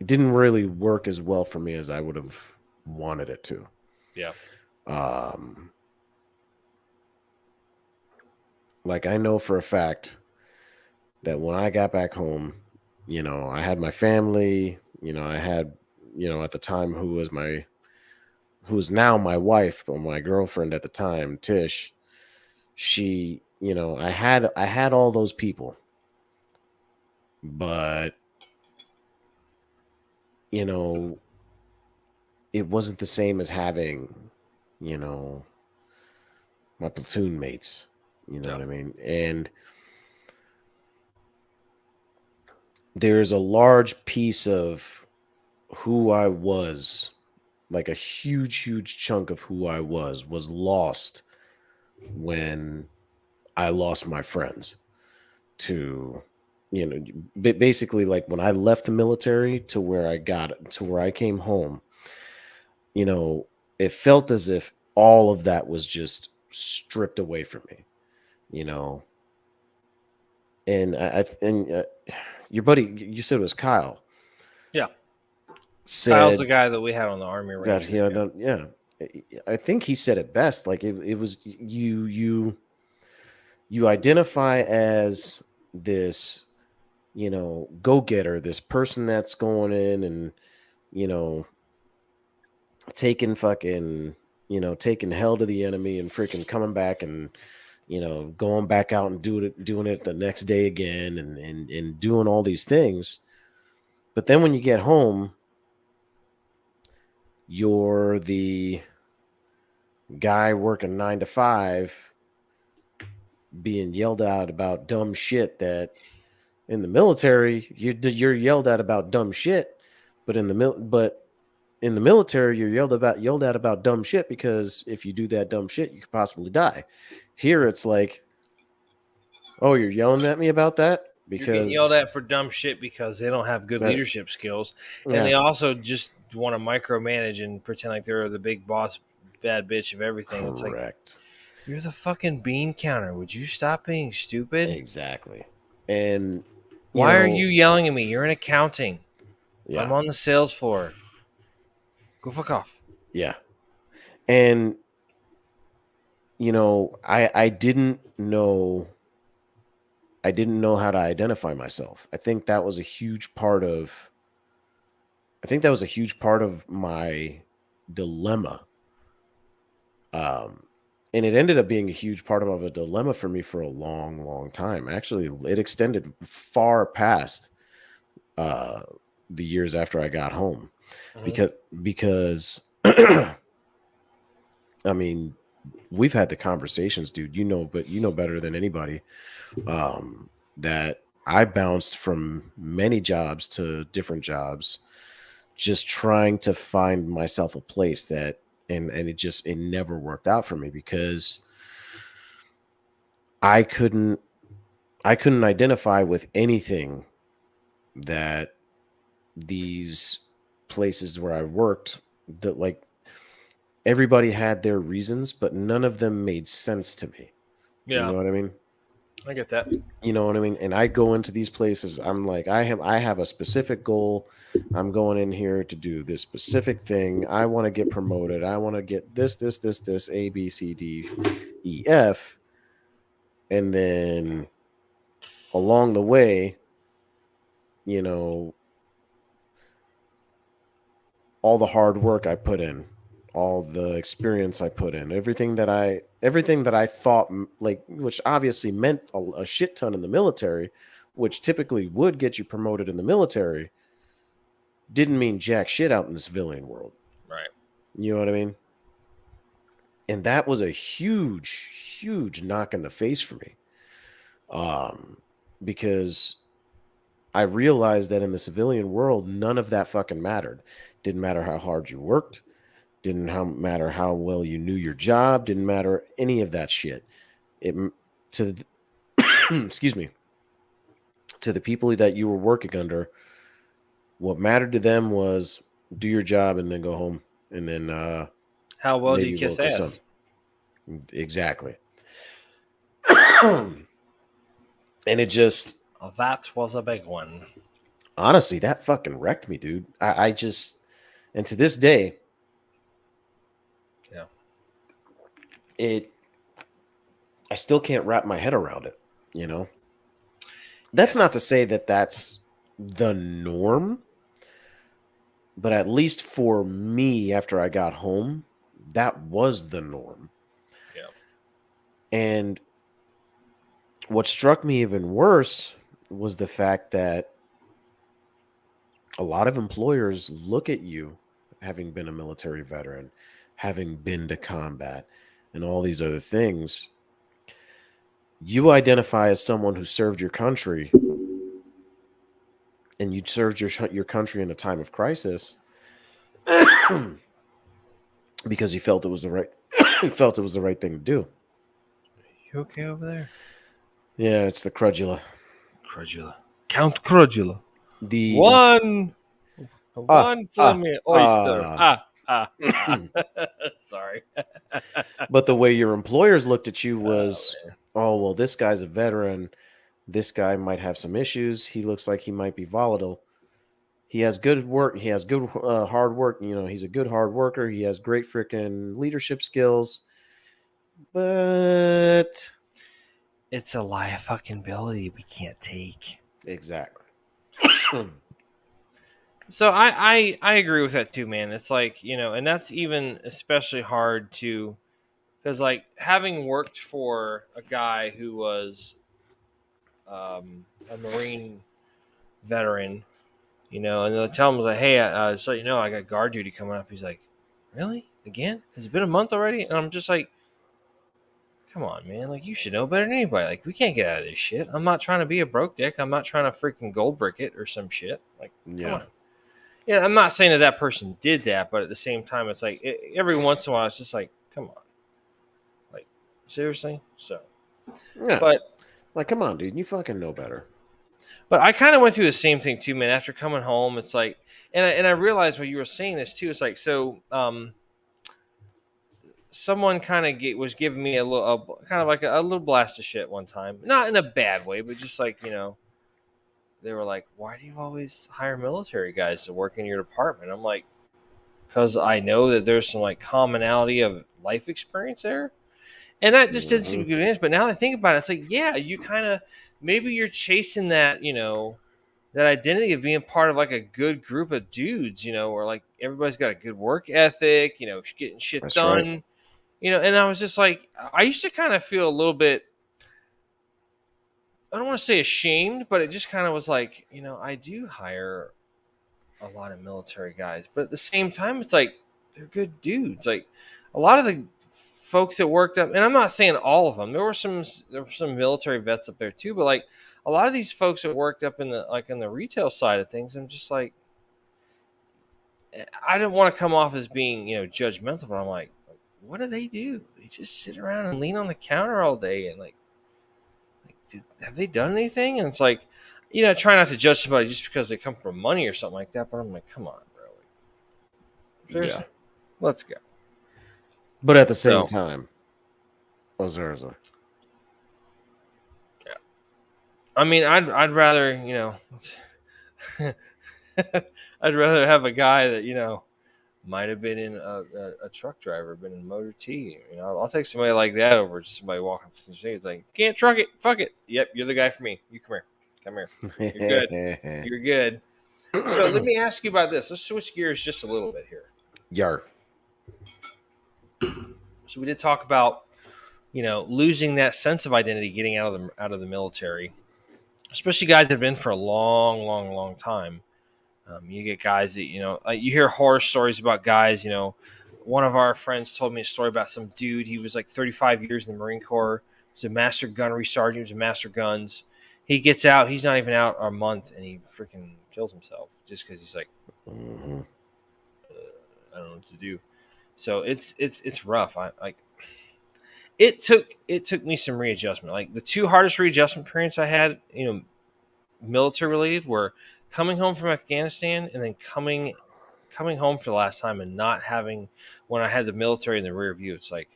it didn't really work as well for me as I would have wanted it to. yeah. Um, like, I know for a fact that when I got back home, I had my family, I had, at the time, who is now my wife, but my girlfriend at the time, Tish. She, I had all those people, but you know, it wasn't the same as having, you know, my platoon mates. You know No. what I mean? And there's a large piece of who I was, like a huge, huge chunk of who I was lost when I lost my friends to you know, basically like when I left the military to where I came home, you know, it felt as if all of that was just stripped away from me, you know. And your buddy, you said it was Kyle, Yeah, Kyle's the said guy that we had on the Army that Rangers. he had Yeah, done, yeah. I think he said it best. Like it was you identify as this, you know, go getter, this person that's going in and, you know, taking fucking, you know, taking hell to the enemy and freaking coming back and, you know, going back out and doing it the next day again and doing all these things. But then when you get home, you're the guy working 9 to 5 being yelled at about dumb shit that in the military you're yelled at about dumb shit, but in the military you're yelled at about dumb shit because if you do that dumb shit you could possibly die. Here it's like, oh, you're yelling at me about that you're getting yelled because at for dumb shit because they don't have good that, leadership skills, and yeah, they also just want to micromanage and pretend like they're the big boss, bad bitch of everything. It's like, correct, you're the fucking bean counter. Would you stop being stupid? exactly. And you Why are know, you yelling at me? You're in accounting. I'm yeah, on the sales floor. Go fuck off. yeah. And you know, I didn't know how to identify myself. I think that was a huge part of my dilemma. And it ended up being a huge part of a dilemma for me for a long, long time. Actually, it extended far past uh, the years after I got home Mhm. because I mean, we've had the conversations, dude. You know, but you know better than anybody that I bounced from many jobs to different jobs, just trying to find myself a place that, and it never worked out for me because I couldn't I couldn't identify with anything that these places where I worked, that like everybody had their reasons, but none of them made sense to me. You Yeah, know what I mean? I get that. You know what I mean? And I go into these places, I'm like, I have a specific goal. I'm going in here to do this specific thing. I want to get promoted. I want to get this, A, B, C, D, E, F. And then along the way, you know, all the hard work I put in, all the experience I put in, everything that I thought like, which obviously meant a shit ton in the military, which typically would get you promoted in the military, didn't mean jack shit out in the civilian world. Right. You know what I mean? And that was a huge knock in the face for me. Um, because I realized that in the civilian world, none of that fucking mattered. Didn't matter how hard you worked. Matter how well you knew your job. Didn't matter any of that shit. It to excuse me, to the people that you were working under. What mattered to them was do your job and then go home, and then How well do you maybe we'll kiss get some. ass? Exactly. And it just, Well, that was a big one. honestly, that fucking wrecked me, dude. I just, and to this day, Yeah. it, I still can't wrap my head around it. You know, Yeah. that's not to say that that's the norm, but at least for me, after I got home, that was the norm. Yeah. And what struck me even worse was the fact that a lot of employers look at you having been a military veteran, having been to combat, and all these other things. You identify as someone who served your country, and you served your country in a time of crisis because you felt it was the right you felt it was the right thing to do. You okay over there? Yeah, it's the crudula. Crudula. Count Crudula. The One ah ah Fleming oyster. ah. Sorry. But the way your employers looked at you Oh, was, oh well, this guy's a veteran. This guy might have some issues. He looks like he might be volatile. He has good work. He has good hard work. You know, he's a good hard worker. He has great freaking leadership skills. But it's a liability we can't take. exactly. So I agree with that too, man. It's like, and that's even especially hard to, because like having worked for a guy who was a Marine veteran, and they'll tell him like, hey, so I got guard duty coming up. He's like, really? Again? Has it been a month already? And I'm just like, come on, man. Like, you should know better than anybody. Like, we can't get out of this shit. I'm not trying to be a broke dick. I'm not trying to freaking gold brick it or some shit. Like, come Yeah. on. I'm not saying that person did that, but at the same time, it's like every once in a while, it's just like, come on. Like, seriously? So, Yeah. but Like, come on, dude. You fucking know better. But I kind of went through the same thing too, man. After coming home, it's like, and I realized when you were saying this too. It's like, so someone kind of was giving me a little, kind of like a little blast of shit one time, not in a bad way, but just like they were like, "Why do you always hire military guys to work in your department?" I'm like, "Because I know that there's some like commonality of life experience there." And that just didn't seem Mhm. to be good answer. But now that I think about it, it's like, yeah, you kind of maybe you're chasing that, that identity of being part of like a good group of dudes, where like everybody's got a good work ethic, getting shit That's right. done, And I was just like, I used to kind of feel a little bit, I don't want to say ashamed, but it just kind of was like, I do hire a lot of military guys, but at the same time, it's like they're good dudes. Like a lot of the folks that worked up, and I'm not saying all of them. There were some military vets up there too, but like a lot of these folks that worked up in the retail side of things, I'm just like, I didn't want to come off as being judgmental, but I'm like, what do they do? They just sit around and lean on the counter all day, and like have they done anything? And it's like, try not to judge somebody just because they come from money or something like that. But I'm like, come on, bro. Like, Yeah. seriously, let's go. But at the same So, time, Ozerza. yeah. I mean, I'd rather, I'd rather have a guy that might have been in a truck driver, been in motor T. I'll take somebody like that over to somebody walking through the street. It's like, can't truck it, fuck it. Yep, you're the guy for me. You come here. You're good. You're good. So let me ask you about this. Let's switch gears just a little bit here. Yar. So we did talk about losing that sense of identity, getting out of the military, especially guys that have been for a long, long, long time. You get guys that you hear horror stories about guys. One of our friends told me a story about some dude. He was like 35 years in the Marine Corps. He was a master gunnery sergeant. He was a master guns. He gets out. He's not even out a month, and he freaking kills himself just because he's like, Mhm. I don't know what to do. So it's rough. I like it took me some readjustment. Like the two hardest readjustment periods I had, military related, were coming home from Afghanistan and then coming home for the last time and not having, when I had the military in the rear view. It's like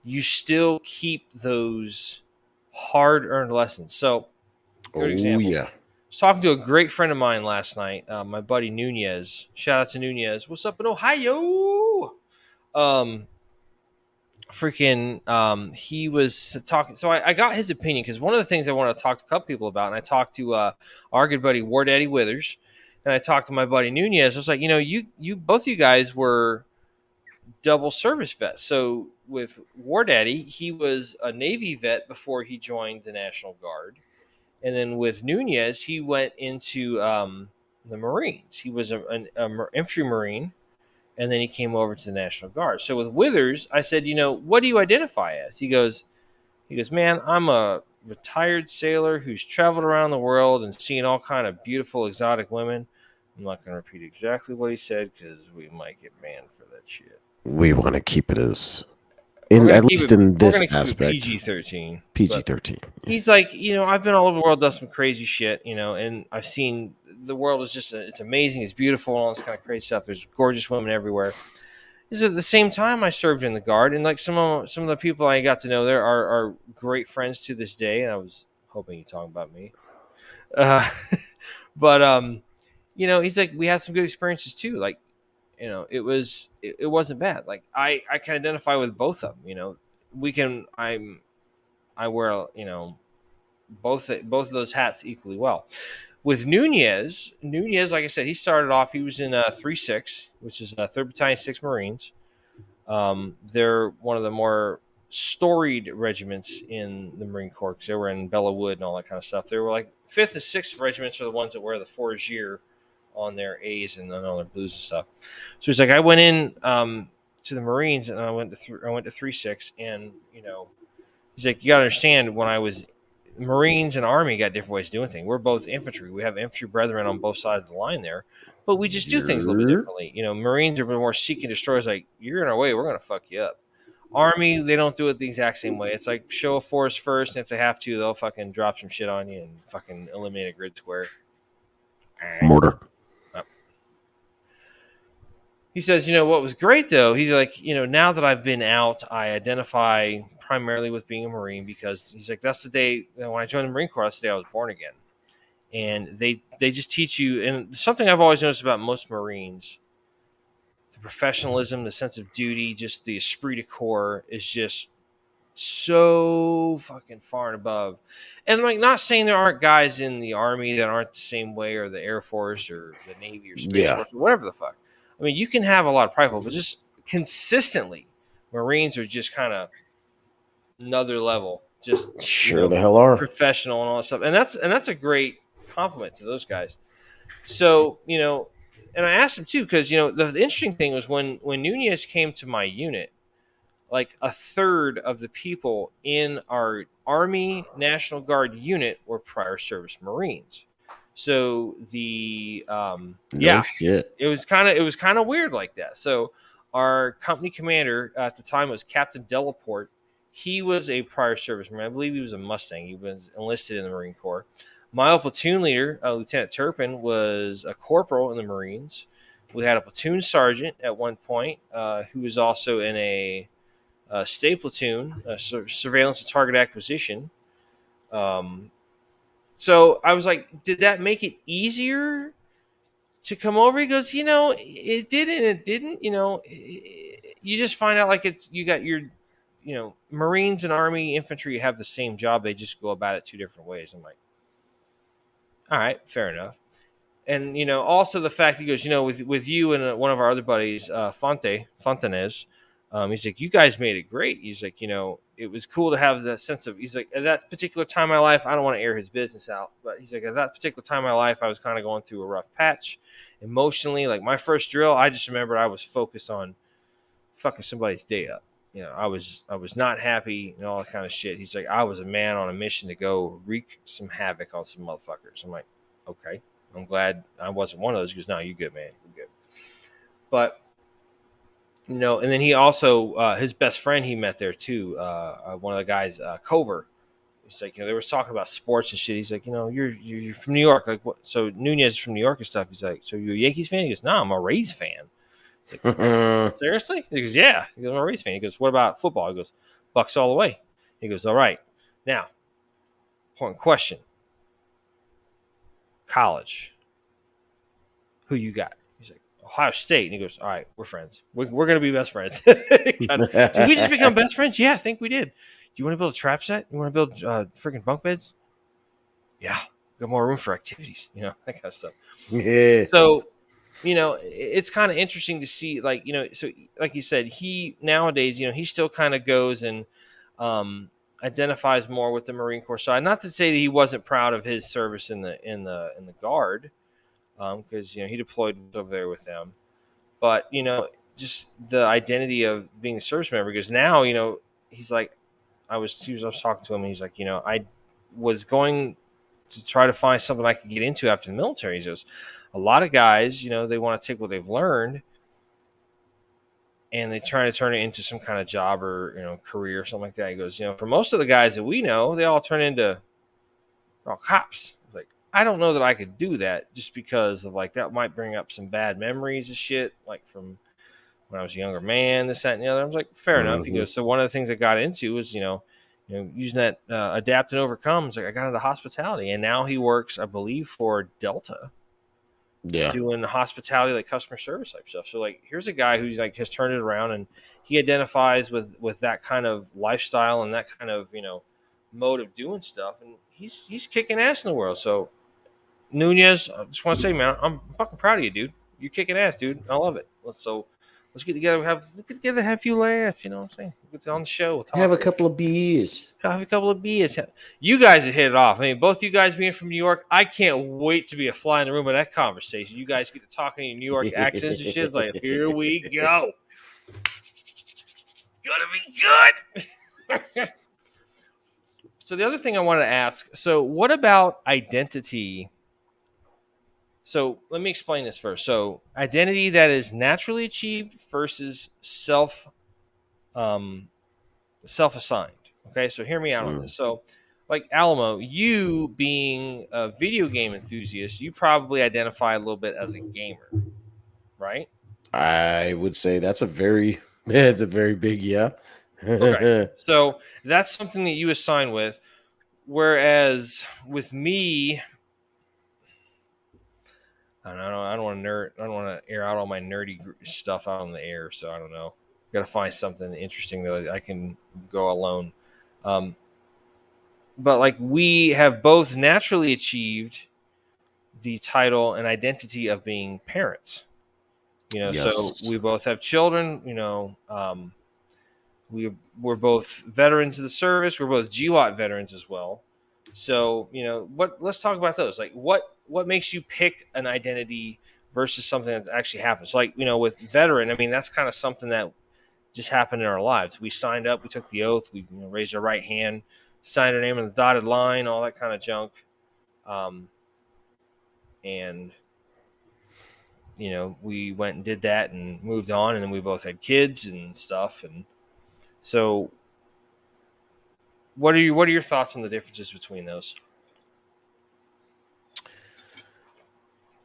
you still keep those hard earned lessons. So, good Oh example. yeah. I was talking to a great friend of mine last night, my buddy Nunez. Shout out to Nunez. What's up in Ohio? Um, he was talking, so I got his opinion because one of the things I want to talk to a couple people about, and I talked to our good buddy War Daddy Withers, and I talked to my buddy Nunez. I was like, you both of you guys were double service vets. So with War Daddy, he was a Navy vet before he joined the National Guard, and then with Nunez, he went into the Marines. He was an infantry Marine, and then he came over to the National Guard. So with Withers, I said, what do you identify as? He goes, man, I'm a retired sailor who's traveled around the world and seen all kind of beautiful exotic women. I'm not going to repeat exactly what he said because we might get banned for that shit. We want to keep it as in at least in We're this gonna keep it aspect. PG-13. PG But 13. he's like, I've been all over the world, done some crazy shit, and I've seen the world is just it's amazing, it's beautiful, and all this kind of crazy stuff. There's gorgeous women everywhere. Is at the same time I served in the guard, and like some of the people I got to know there are great friends to this day. And I was hoping you're talking about me, uh, but he's like we had some good experiences too. Like it wasn't bad. Like I can identify with both of them. We can I wear both of those hats equally well. With Nunez, like I said, he started off. He was in 3-6, which is 3rd Battalion, 6th Marines. They're one of the more storied regiments in the Marine Corps because they were in Bella Wood and all that kind of stuff. They were like 5th and 6th regiments are the ones that wear the Fourragere on their A's and then on their blues and stuff. So he's like, I went in to the Marines and I went to 3-6, and he's like, you got to understand when I was Marines and Army got different ways of doing things. We're both infantry. We have infantry brethren on both sides of the line there, but we just do things a little bit differently. Marines are more seek and destroy. It's like, you're in our way, we're going to fuck you up. Army, they don't do it the exact same way. It's like show of force first, and if they have to, they'll fucking drop some shit on you and fucking eliminate a grid square. Mortar. He says, what was great though, he's like, now that I've been out, I identify primarily with being a Marine because he's like, that's the day when I joined the Marine Corps, that's the day I was born again. And they just teach you, and something I've always noticed about most Marines, the professionalism, the sense of duty, just the esprit de corps is just so fucking far and above. And like, not saying there aren't guys in the Army that aren't the same way, or the Air Force or the Navy or Space Force or whatever the fuck. I mean, you can have a lot of prideful, but just consistently, Marines are just kind of another level. Just sure the hell are professional and all that stuff, and that's a great compliment to those guys. So and I asked him too because the interesting thing was when Nunez came to my unit, like a third of the people in our Army National Guard unit were prior service Marines. So shit. it was kind of weird like that. So our company commander at the time was Captain Delaporte. He was a prior service Marine. I believe he was a Mustang. He was enlisted in the Marine Corps. My platoon leader, Lieutenant Turpin, was a corporal in the Marines. We had a platoon sergeant at one point who was also in a state platoon, surveillance and target acquisition. So I was like, did that make it easier to come over? He goes, it did and it didn't. You just find out like you got your, Marines and Army infantry have the same job. They just go about it two different ways. I'm like, all right, fair enough. And also the fact he goes, with you and one of our other buddies, Fontanez, he's like, you guys made it great. He's like, it was cool to have that sense of. He's like, at that particular time in my life, I don't want to air his business out, but he's like, at that particular time in my life, I was kind of going through a rough patch, emotionally. Like my first drill, I just remember I was focused on fucking somebody's day up. I was not happy and all that kind of shit. He's like, I was a man on a mission to go wreak some havoc on some motherfuckers. I'm like, okay. I'm glad I wasn't one of those. He goes, no, you're good, man. You're good. But, and then he also, his best friend he met there too, one of the guys, Cover. He's like, they were talking about sports and shit. He's like, you're from New York. Like, what? So Nunez is from New York and stuff. He's like, so you're a Yankees fan? He goes, no, I'm a Rays fan. He's like, seriously? He goes, yeah. He goes, I'm a Rays fan. He goes, what about football? He goes, Bucks all the way. He goes, all right. Now, important question. College. Who you got? He's like, Ohio State. And he goes, all right, we're friends. We're going to be best friends. Did we just become best friends? Yeah, I think we did. Do you want to build a trap set? You want to build freaking bunk beds? Yeah. Got more room for activities, that kind of stuff. Yeah. So, it's kind of interesting to see, like, so like you said, he nowadays, he still kind of goes and identifies more with the Marine Corps side. Not to say that he wasn't proud of his service in the Guard, because he deployed over there with them, but just the identity of being a service member. Because now he's like, I was talking to him, and he's like, I was going to try to find something I could get into after the military. He goes, a lot of guys, they want to take what they've learned and they try to turn it into some kind of job or career or something like that. He goes, for most of the guys that we know, they all turn into cops. Like, I don't know that I could do that just because of like that might bring up some bad memories of shit like from when I was a younger man, this, that, and the other. I was like, fair enough. He Hmm. goes, so one of the things I got into was, using that adapt and overcome. It's like I got into hospitality, and now he works, I believe, for Delta, Yeah. doing hospitality, like customer service type stuff. So like, here's a guy who's like has turned it around, and he identifies with that kind of lifestyle and that kind of mode of doing stuff, and he's kicking ass in the world. So Nunez, I just want to say, man, I'm fucking proud of you, dude. You're kicking ass, dude. I love it. Let's get together, have a few laughs. You know what I'm saying? We'll get on the show, we'll Have talk. a couple of beers. Have a couple of beers. You guys have hit it off. I mean, both you guys being from New York, I can't wait to be a fly in the room of that conversation. You guys get to talking in your New York accents and shit. It's like, here we go. Gonna be good. So the other thing I wanted to ask, so what about identity? So let me explain this first. So identity that is naturally achieved versus um, self-assigned. Okay, so hear me out on Mm. this. So, like Alamo, you being a video game enthusiast, you probably identify a little bit as a gamer, right? I would say that's a very it's a very big yeah. Okay, so that's something that you assign with. Whereas with me, I don't want to nerd. I don't want to air out all my nerdy stuff out on the air. So I don't know. Got to find something interesting that I can go alone. Um, but like we have both naturally achieved the title and identity of being parents. So Yes. we both have children. We're both veterans of the service. We're both GWAT veterans as well. So what? Let's talk about those. Like what makes you pick an identity versus something that actually happens? Like with veteran, I mean that's kind of something that just happened in our lives. We signed up, we took the oath, we raised our right hand, signed our name on the dotted line, all that kind of junk. Um, and we went and did that and moved on, and then we both had kids and stuff. And so, what are your thoughts on the differences between those?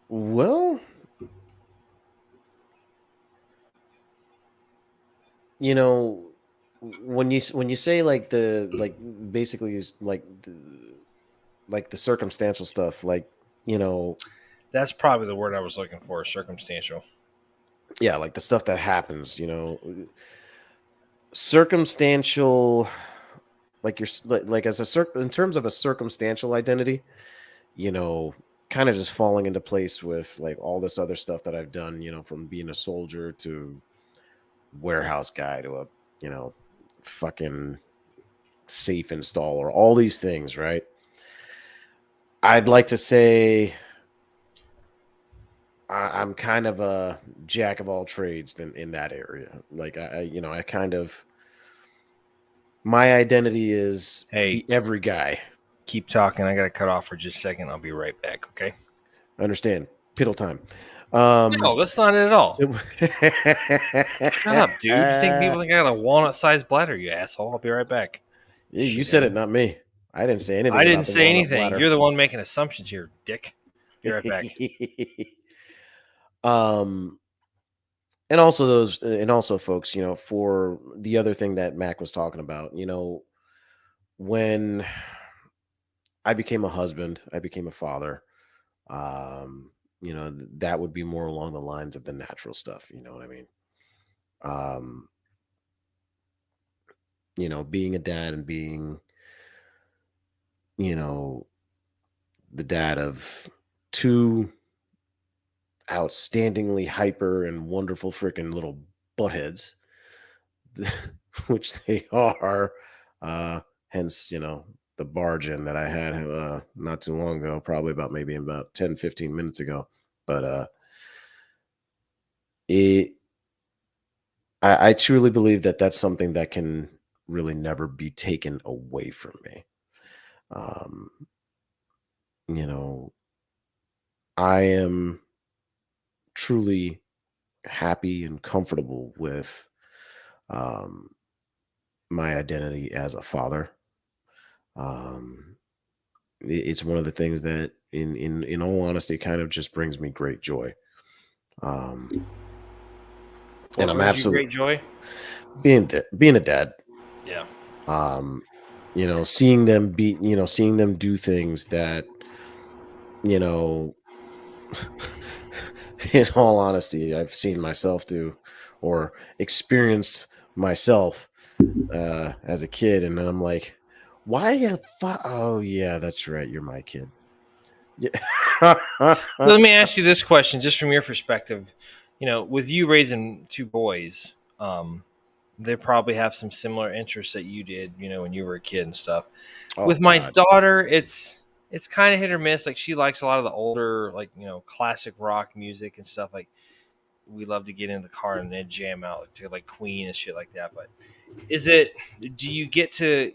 Well, you know, when you say like the like basically is like the circumstantial stuff, like you know, That's probably the word I was looking for, circumstantial. yeah, like the stuff that happens, circumstantial, like like as in terms of a circumstantial identity, you know, kind of just falling into place with like all this other stuff that I've done, from being a soldier to warehouse guy to a, you know, fucking safe installer, all these things, right? I'd like to say I'm kind of a jack of all trades in that area. Like I kind of my identity is Hey, the every guy. keep talking. I got to cut off for just a second. I'll be right back. Okay. Understand? Piddle time. No, that's not it at all. Shut up, dude. You think people think I got a walnut-sized bladder? You asshole. I'll be right back. You said it, Shithead. not me. I didn't say I anything didn't about the say walnut anything. bladder. You're the one making assumptions here, dick. Be right back. um, and also, folks, for the other thing that Mac was talking about, when I became a husband, I became a father. That would be more along the lines of the natural stuff. You know what I mean? Um, being a dad and being, you know, the dad of two outstandingly hyper and wonderful freaking little buttheads, which they are. Uh, hence, the barge in that I had not too long ago, probably about 10, 15 minutes ago. But it, I truly believe that that's something that can really never be taken away from me. Um, you know, I am truly happy and comfortable with um, my identity as a father. Um, it's one of the things that, in all honesty, kind of just brings me great joy. Um, and What I'm brings you absolutely great joy? being a dad. Yeah. Um, seeing them seeing them do things that, you know, in all honesty, I've seen myself do or experienced myself as a kid, and then I'm like, why the fuck? Oh yeah, that's right, you're my kid. Yeah. Let me ask you this question, just from your perspective. With you raising two boys, they probably have some similar interests that you did, when you were a kid and stuff. Oh With my God. daughter, it's kind of hit or miss. Like, she likes a lot of the older, like, classic rock music and stuff. Like, we love to get in the car and then jam out to like Queen and shit like that. But is it? Do you get the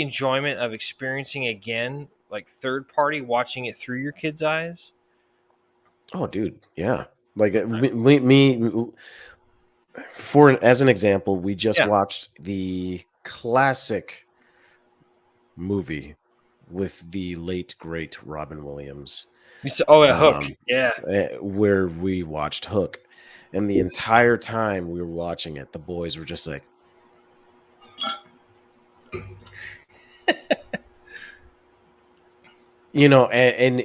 enjoyment of experiencing again, like third party, watching it through your kids' eyes? Oh, dude. Yeah. Like for as an example, we just Yeah. watched the classic movie with the late great Robin Williams, Oh, a Hook. Yeah. where we watched Hook, and the entire time we were watching it, the boys were just like, and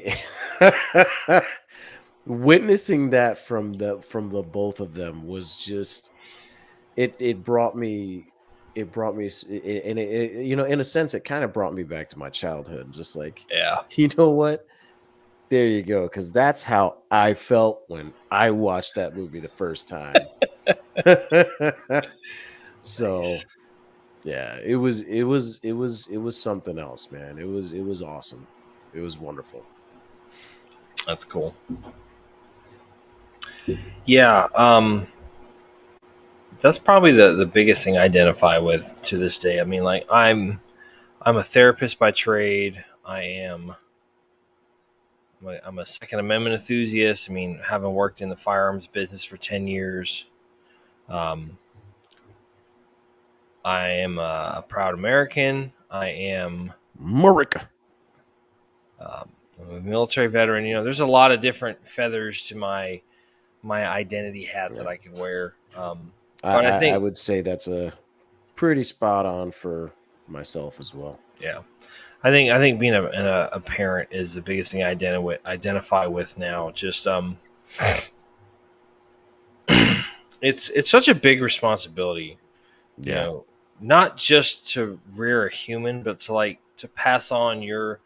witnessing that from the both of them was just it brought me and in a sense it kind of brought me back to my childhood, just like, Yeah. you know what, there you go, because that's how I felt when I watched that movie the first time. Nice. So yeah, it was something else, man. It was awesome. It was wonderful. That's cool. Yeah. That's probably the biggest thing I identify with to this day. I mean, like, I'm a therapist by trade. I'm a Second Amendment enthusiast. I mean, having worked in the firearms business for 10 years, um, I am a proud American. Murica. Um, I'm a military veteran. There's a lot of different feathers to my identity hat that Yeah. I can wear. I, But I I think, would say that's a pretty spot on for myself as well. yeah, I think being a parent is the biggest thing I identify with now. Just it's such a big responsibility, you Yeah. know, not just to rear a human, but to pass on your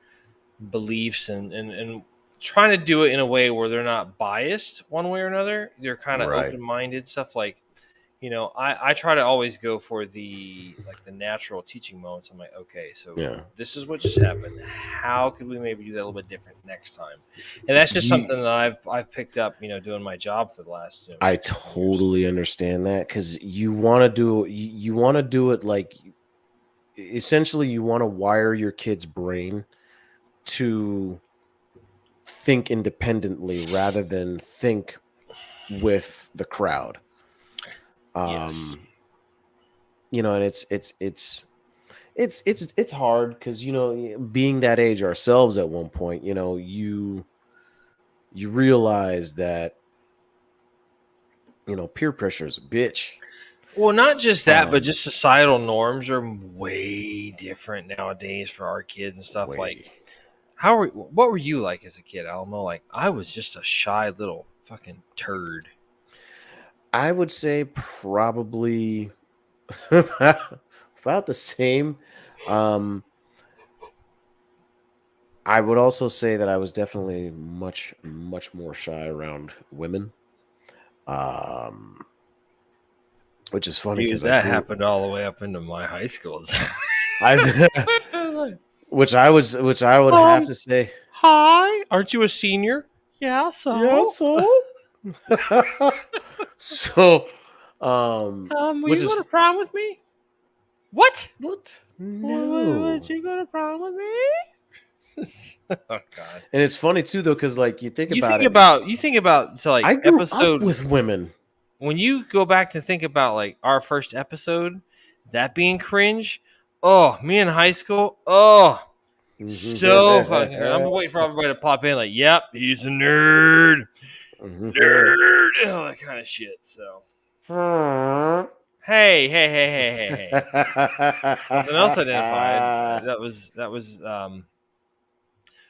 beliefs and trying to do it in a way where they're not biased one way or another. They're kind of Right. open minded stuff. Like, I try to always go for the natural teaching moments. I'm like, okay, so Yeah. this is what just happened. How could we maybe do that a little bit different next time? And that's just You something that I've picked up, doing my job for the last I 6 7 years. totally understand that, because you want to do it like, essentially you want to wire your kid's brain to think independently rather than think with the crowd. Yes. um and it's hard, because being that age ourselves at one point, you realize that peer pressure is a bitch. Well, not just that, but um just societal norms are way different nowadays for our kids and stuff. Like, way what were you like as a kid, Alamo? Like, I was just a shy little fucking turd. I would say probably about the same. um I would also say that I was definitely much much more shy around women, um which is funny Dude, because I that grew happened all the way up into my high school. I which I would have um, to say, Hi, aren't you a senior? Yeah, yeah, so so so will which you go is to prom with me? What? what, Would no. you go to prom with me? Oh God. And it's funny too, though, because like you think You about think it, about you think about so, like, I grew up episode. with women. when you go back to think about like our first episode, that being cringe. Oh, me in high school. Oh, so fucking. I'm waiting for everybody to pop in. Like, yep, he's a nerd, nerd, and all that kind of shit. So, hey, hey, hey, hey, hey, hey. Something else identified. That was.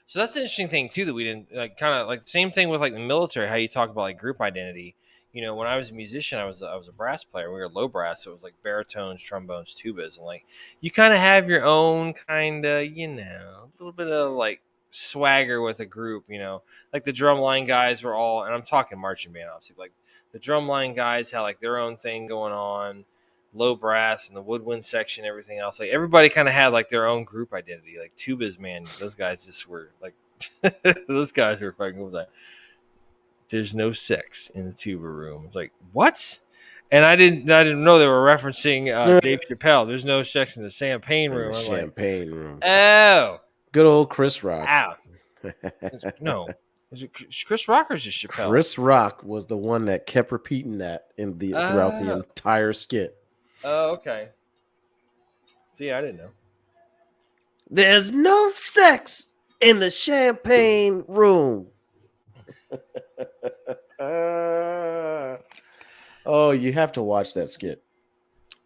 So that's the interesting thing too that we didn't like. Kind of like the same thing with like the military. How you talk about like group identity. You know, when I was a musician, I was a brass player. We were low brass, so it was like baritones, trombones, tubas, and like you kind of have your own kind of a little bit of like swagger with a group. You know, like the drumline guys were all, and I'm talking marching band, obviously. Like the drumline guys had like their own thing going on, low brass and the woodwind section, everything else. Like everybody kind of had like their own group identity. Like tubas, man, those guys just were like, those guys were fucking cool. Like, there's no sex in the tuba room. It's like what? And I didn't know they were referencing Dave Chappelle. There's no sex in the champagne In the room. I'm like, champagne room. oh, Good old Chris Rock. ow. No, is it Chris Rock or is it Chappelle? Chris Rock was the one that kept repeating that throughout the Oh, entire skit. okay. See, I didn't know. There's no sex in the champagne room. Oh, you have to watch that skit.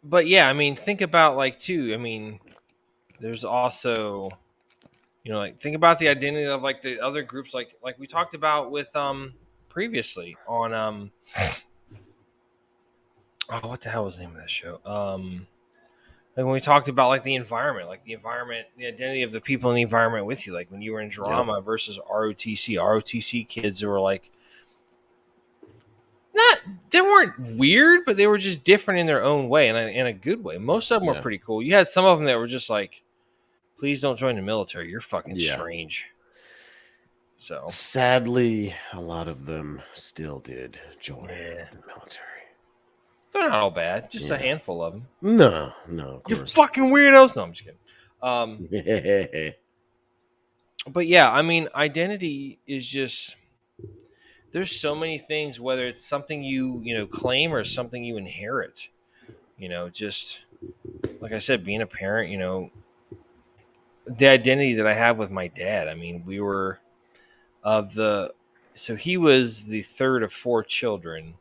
But yeah, I mean, think about like too. I mean, there's also, like think about the identity of like the other groups, like we talked about with previously on oh, what the hell was the name of that show? Like when we talked about like the environment, the identity of the people in the environment with you, like when you were in drama versus ROTC kids who were like not they weren't weird, but they were just different in their own way and in a good way. Most of them were pretty cool. You had some of them that were just like, please don't join the military. You're fucking strange. So sadly, a lot of them still did join the military. They're not all bad. Just a handful of them. No, of you course. fucking weirdos. No, I'm just kidding. But yeah, I mean, identity is just there's so many things. Whether it's something you claim or something you inherit. Just like I said, being a parent. The identity that I have with my dad. I mean, we were so he was the third of four children.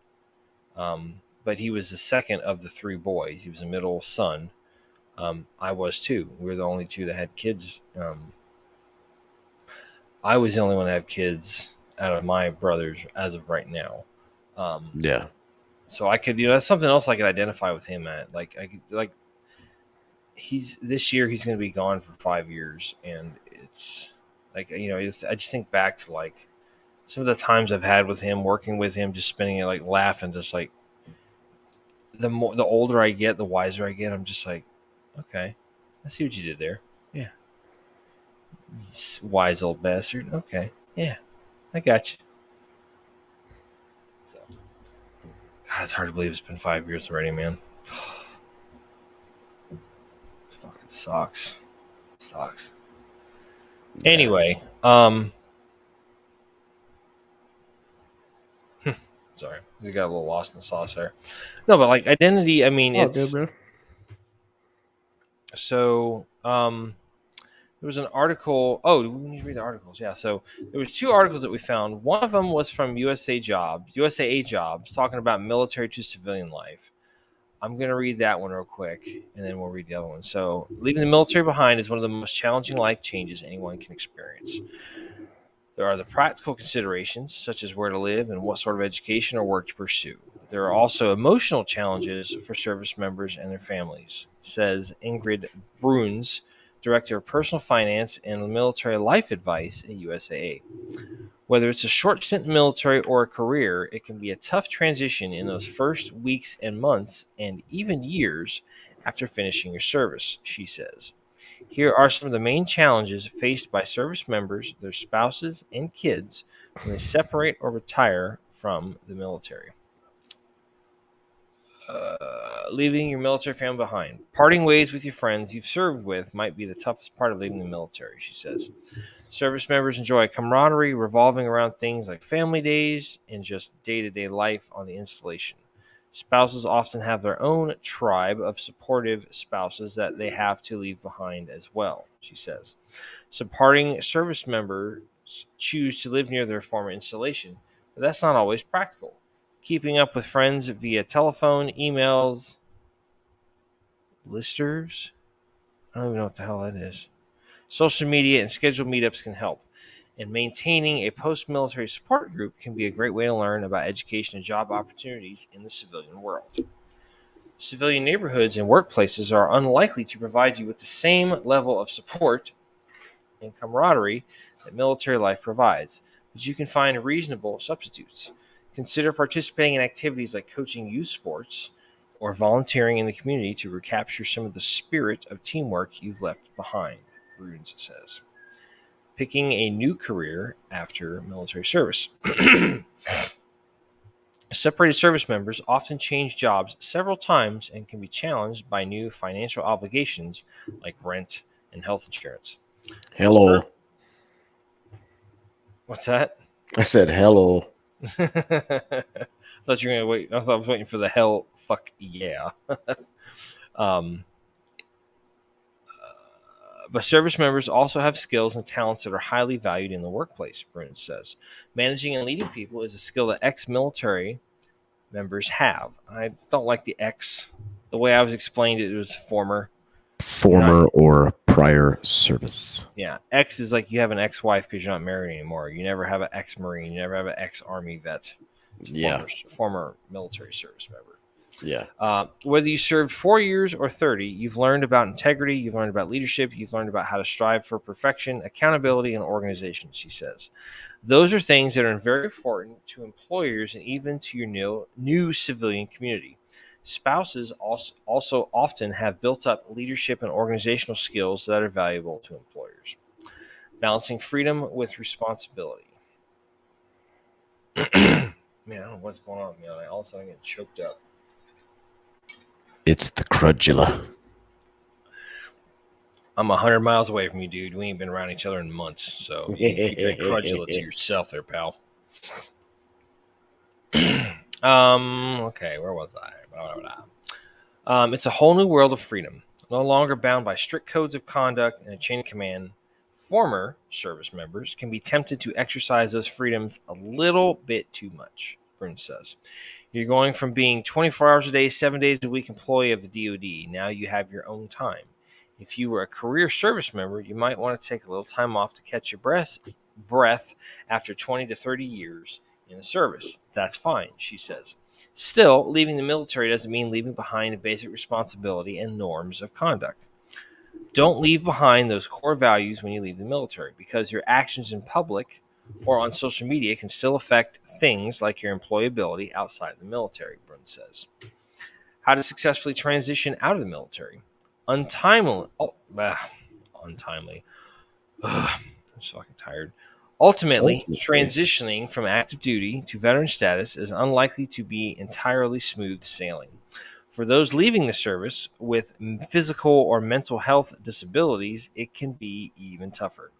But he was the second of the three boys. He was a middle son. I was too. We were the only two that had kids. I was the only one that had kids out of my brothers as of right now. So I could, that's something else I could identify with him at. This year he's going to be gone for 5 years, and it's like I just think back to like some of the times I've had with him, working with him, just spending it like laughing, just like. The older I get, the wiser I get. I'm just like, okay, I see what you did there. Yeah, wise old bastard. Okay, yeah, I got you. So, God, it's hard to believe it's been 5 years already, man. Fucking sucks. Anyway, sorry, he got a little lost in the sauce there. No, but like identity, I mean, it's good, bro. So, there was an article. Oh, we need to read the articles. Yeah. So there was two articles that we found. One of them was from USA Jobs, talking about military to civilian life. I'm going to read that one real quick, and then we'll read the other one. So, leaving the military behind is one of the most challenging life changes anyone can experience. There are the practical considerations, such as where to live and what sort of education or work to pursue. There are also emotional challenges for service members and their families, says Ingrid Bruns, Director of Personal Finance and Military Life Advice at USAA. Whether it's a short stint in the military or a career, it can be a tough transition in those first weeks and months and even years after finishing your service, she says. Here are some of the main challenges faced by service members, their spouses, and kids when they separate or retire from the military. Leaving your military family behind. Parting ways with your friends you've served with might be the toughest part of leaving the military, she says. Service members enjoy camaraderie revolving around things like family days and just day-to-day life on the installation. Spouses often have their own tribe of supportive spouses that they have to leave behind as well, she says. Supporting service members choose to live near their former installation, but that's not always practical. Keeping up with friends via telephone, emails, listservs, I don't even know what the hell that is. Social media and scheduled meetups can help. And maintaining a post military support group can be a great way to learn about education and job opportunities in the civilian world. Civilian neighborhoods and workplaces are unlikely to provide you with the same level of support and camaraderie that military life provides, but you can find reasonable substitutes. Consider participating in activities like coaching youth sports or volunteering in the community to recapture some of the spirit of teamwork you've left behind, Runes says. Picking a new career after military service. Separated service members often change jobs several times and can be challenged by new financial obligations like rent and health insurance. Hello. What's that? I said hello. I thought you were gonna wait. I thought I was waiting for the hell. Fuck yeah. um, but service members also have skills and talents that are highly valued in the workplace, Bruin says. Managing and leading people is a skill that ex-military members have. I don't like the ex. The way I was explained it was former. Former or prior service. Yeah. Ex is like you have an ex-wife because you're not married anymore. You never have an ex-marine. You never have an ex-army vet. Yeah. Former military service member. Yeah. Whether you served 4 years or 30, you've learned about integrity, you've learned about leadership, you've learned about how to strive for perfection, accountability, and organization, she says. Those are things that are very important to employers and even to your new civilian community. Spouses also often have built up leadership and organizational skills that are valuable to employers. Balancing freedom with responsibility. Man, I don't know what's going on with me. All of a sudden I get choked up. It's the crudula. I'm 100 miles away from you, dude. We ain't been around each other in months, so you keep your crudula to yourself there, pal. Okay, where was I? It's a whole new world of freedom. No longer bound by strict codes of conduct and a chain of command, former service members can be tempted to exercise those freedoms a little bit too much, Bruce says. You're going from being 24 hours a day, 7 days a week employee of the DoD. Now you have your own time. If you were a career service member, you might want to take a little time off to catch your breath after 20 to 30 years in the service. That's fine, she says. Still, leaving the military doesn't mean leaving behind a basic responsibility and norms of conduct. Don't leave behind those core values when you leave the military, because your actions in public or on social media can still affect things like your employability outside the military, Brun says. How to successfully transition out of the military. Untimely. I'm so fucking tired. Ultimately, transitioning from active duty to veteran status is unlikely to be entirely smooth sailing. For those leaving the service with physical or mental health disabilities, it can be even tougher.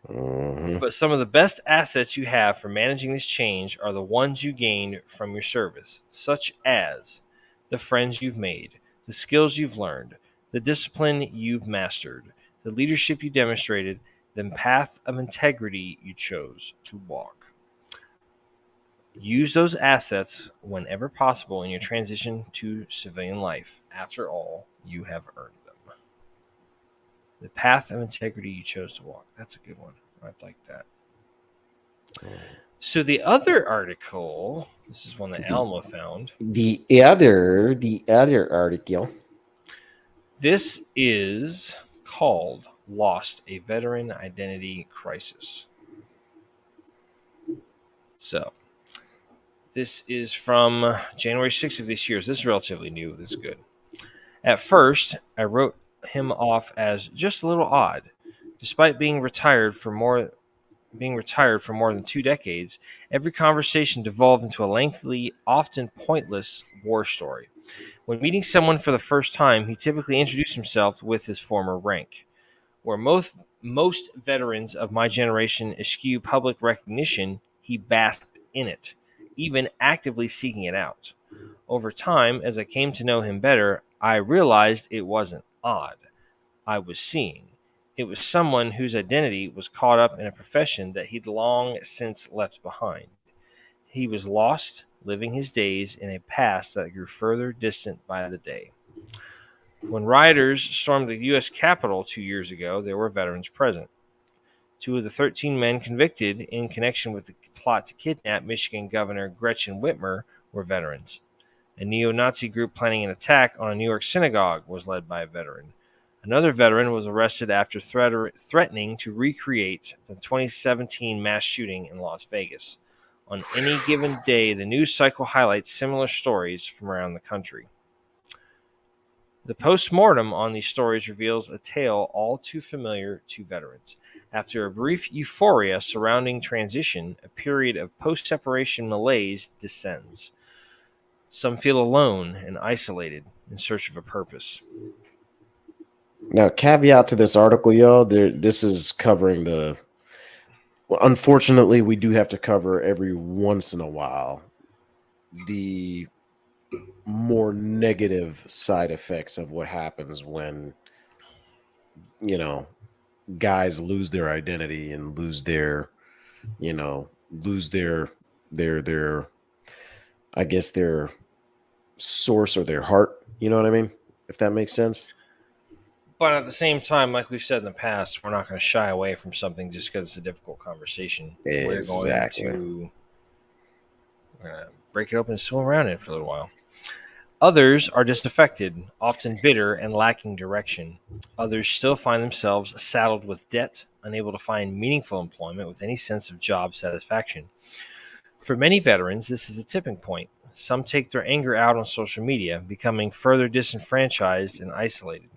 But some of the best assets you have for managing this change are the ones you gained from your service, such as the friends you've made, the skills you've learned, the discipline you've mastered, the leadership you demonstrated, the path of integrity you chose to walk. Use those assets whenever possible in your transition to civilian life. After all, you have earned them. The path of integrity you chose to walk. That's a good one. I like that. So the other article, this is one that Alma found. The other article. This is called Lost, a Veteran Identity Crisis. So this is from January 6th of this year. So this is relatively new. This is good. At first, I wrote him off as just a little odd. Despite being retired for more than 2 decades, every conversation devolved into a lengthy, often pointless war story. When meeting someone for the first time, he typically introduced himself with his former rank. Where most veterans of my generation eschew public recognition, he basked in it, even actively seeking it out. Over time, as I came to know him better, I realized it wasn't odd. I was seeing. It was someone whose identity was caught up in a profession that he'd long since left behind. He was lost, living his days in a past that grew further distant by the day. When rioters stormed the U.S. Capitol 2 years ago, there were veterans present. Two of the 13 men convicted in connection with the plot to kidnap Michigan Governor Gretchen Whitmer were veterans. A neo Nazi group planning an attack on a New York synagogue was led by a veteran. Another veteran was arrested after threatening to recreate the 2017 mass shooting in Las Vegas. On any given day, the news cycle highlights similar stories from around the country. The post-mortem on these stories reveals a tale all too familiar to veterans. After a brief euphoria surrounding transition, a period of post-separation malaise descends. Some feel alone and isolated in search of a purpose. Now, caveat to this article, y'all. This is covering the. Well, unfortunately, we do have to cover every once in a while the more negative side effects of what happens when you know guys lose their identity and lose their lose their I guess their source or their heart. You know what I mean? If that makes sense. But at the same time, like we've said in the past, we're not going to shy away from something just because it's a difficult conversation. Exactly. We're going to break it open and swim around it for a little while. Others are disaffected, often bitter and lacking direction. Others still find themselves saddled with debt, unable to find meaningful employment with any sense of job satisfaction. For many veterans, this is a tipping point. Some take their anger out on social media, becoming further disenfranchised and isolated.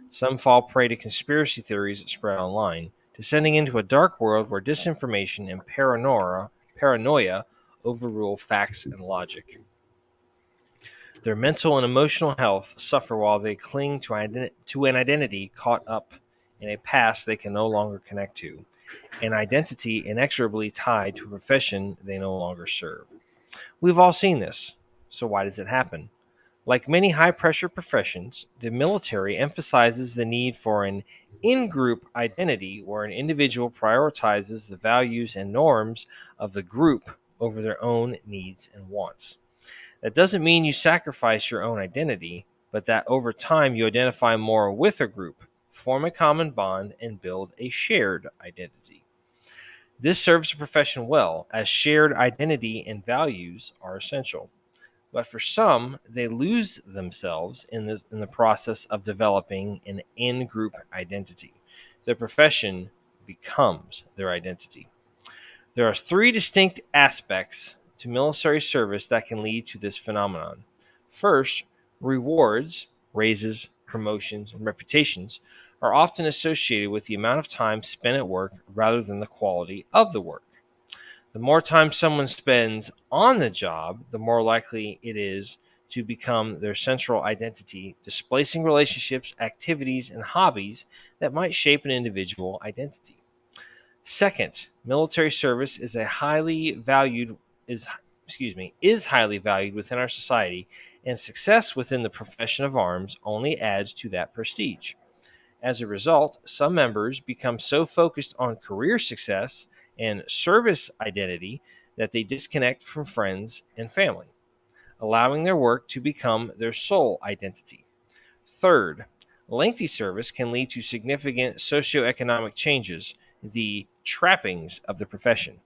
Some fall prey to conspiracy theories spread online, descending into a dark world where disinformation and paranoia overrule facts and logic. Their mental and emotional health suffer while they cling to an identity caught up in a past they can no longer connect to, an identity inexorably tied to a profession they no longer serve. We've all seen this, so why does it happen? Like many high pressure professions, the military emphasizes the need for an in group identity where an individual prioritizes the values and norms of the group over their own needs and wants. That doesn't mean you sacrifice your own identity, but that over time you identify more with a group, form a common bond, and build a shared identity. This serves the profession well, as shared identity and values are essential. But for some, they lose themselves in the process of developing an in group identity. Their profession becomes their identity. There are three distinct aspects to military service that can lead to this phenomenon. First, rewards, raises, promotions, and reputations are often associated with the amount of time spent at work rather than the quality of the work. The more time someone spends on the job, the more likely it is to become their central identity, displacing relationships, activities, and hobbies that might shape an individual identity. Second, military service is highly valued within our society, and success within the profession of arms only adds to that prestige. As a result, some members become so focused on career success and service identity that they disconnect from friends and family, allowing their work to become their sole identity. Third, lengthy service can lead to significant socioeconomic changes, the trappings of the profession.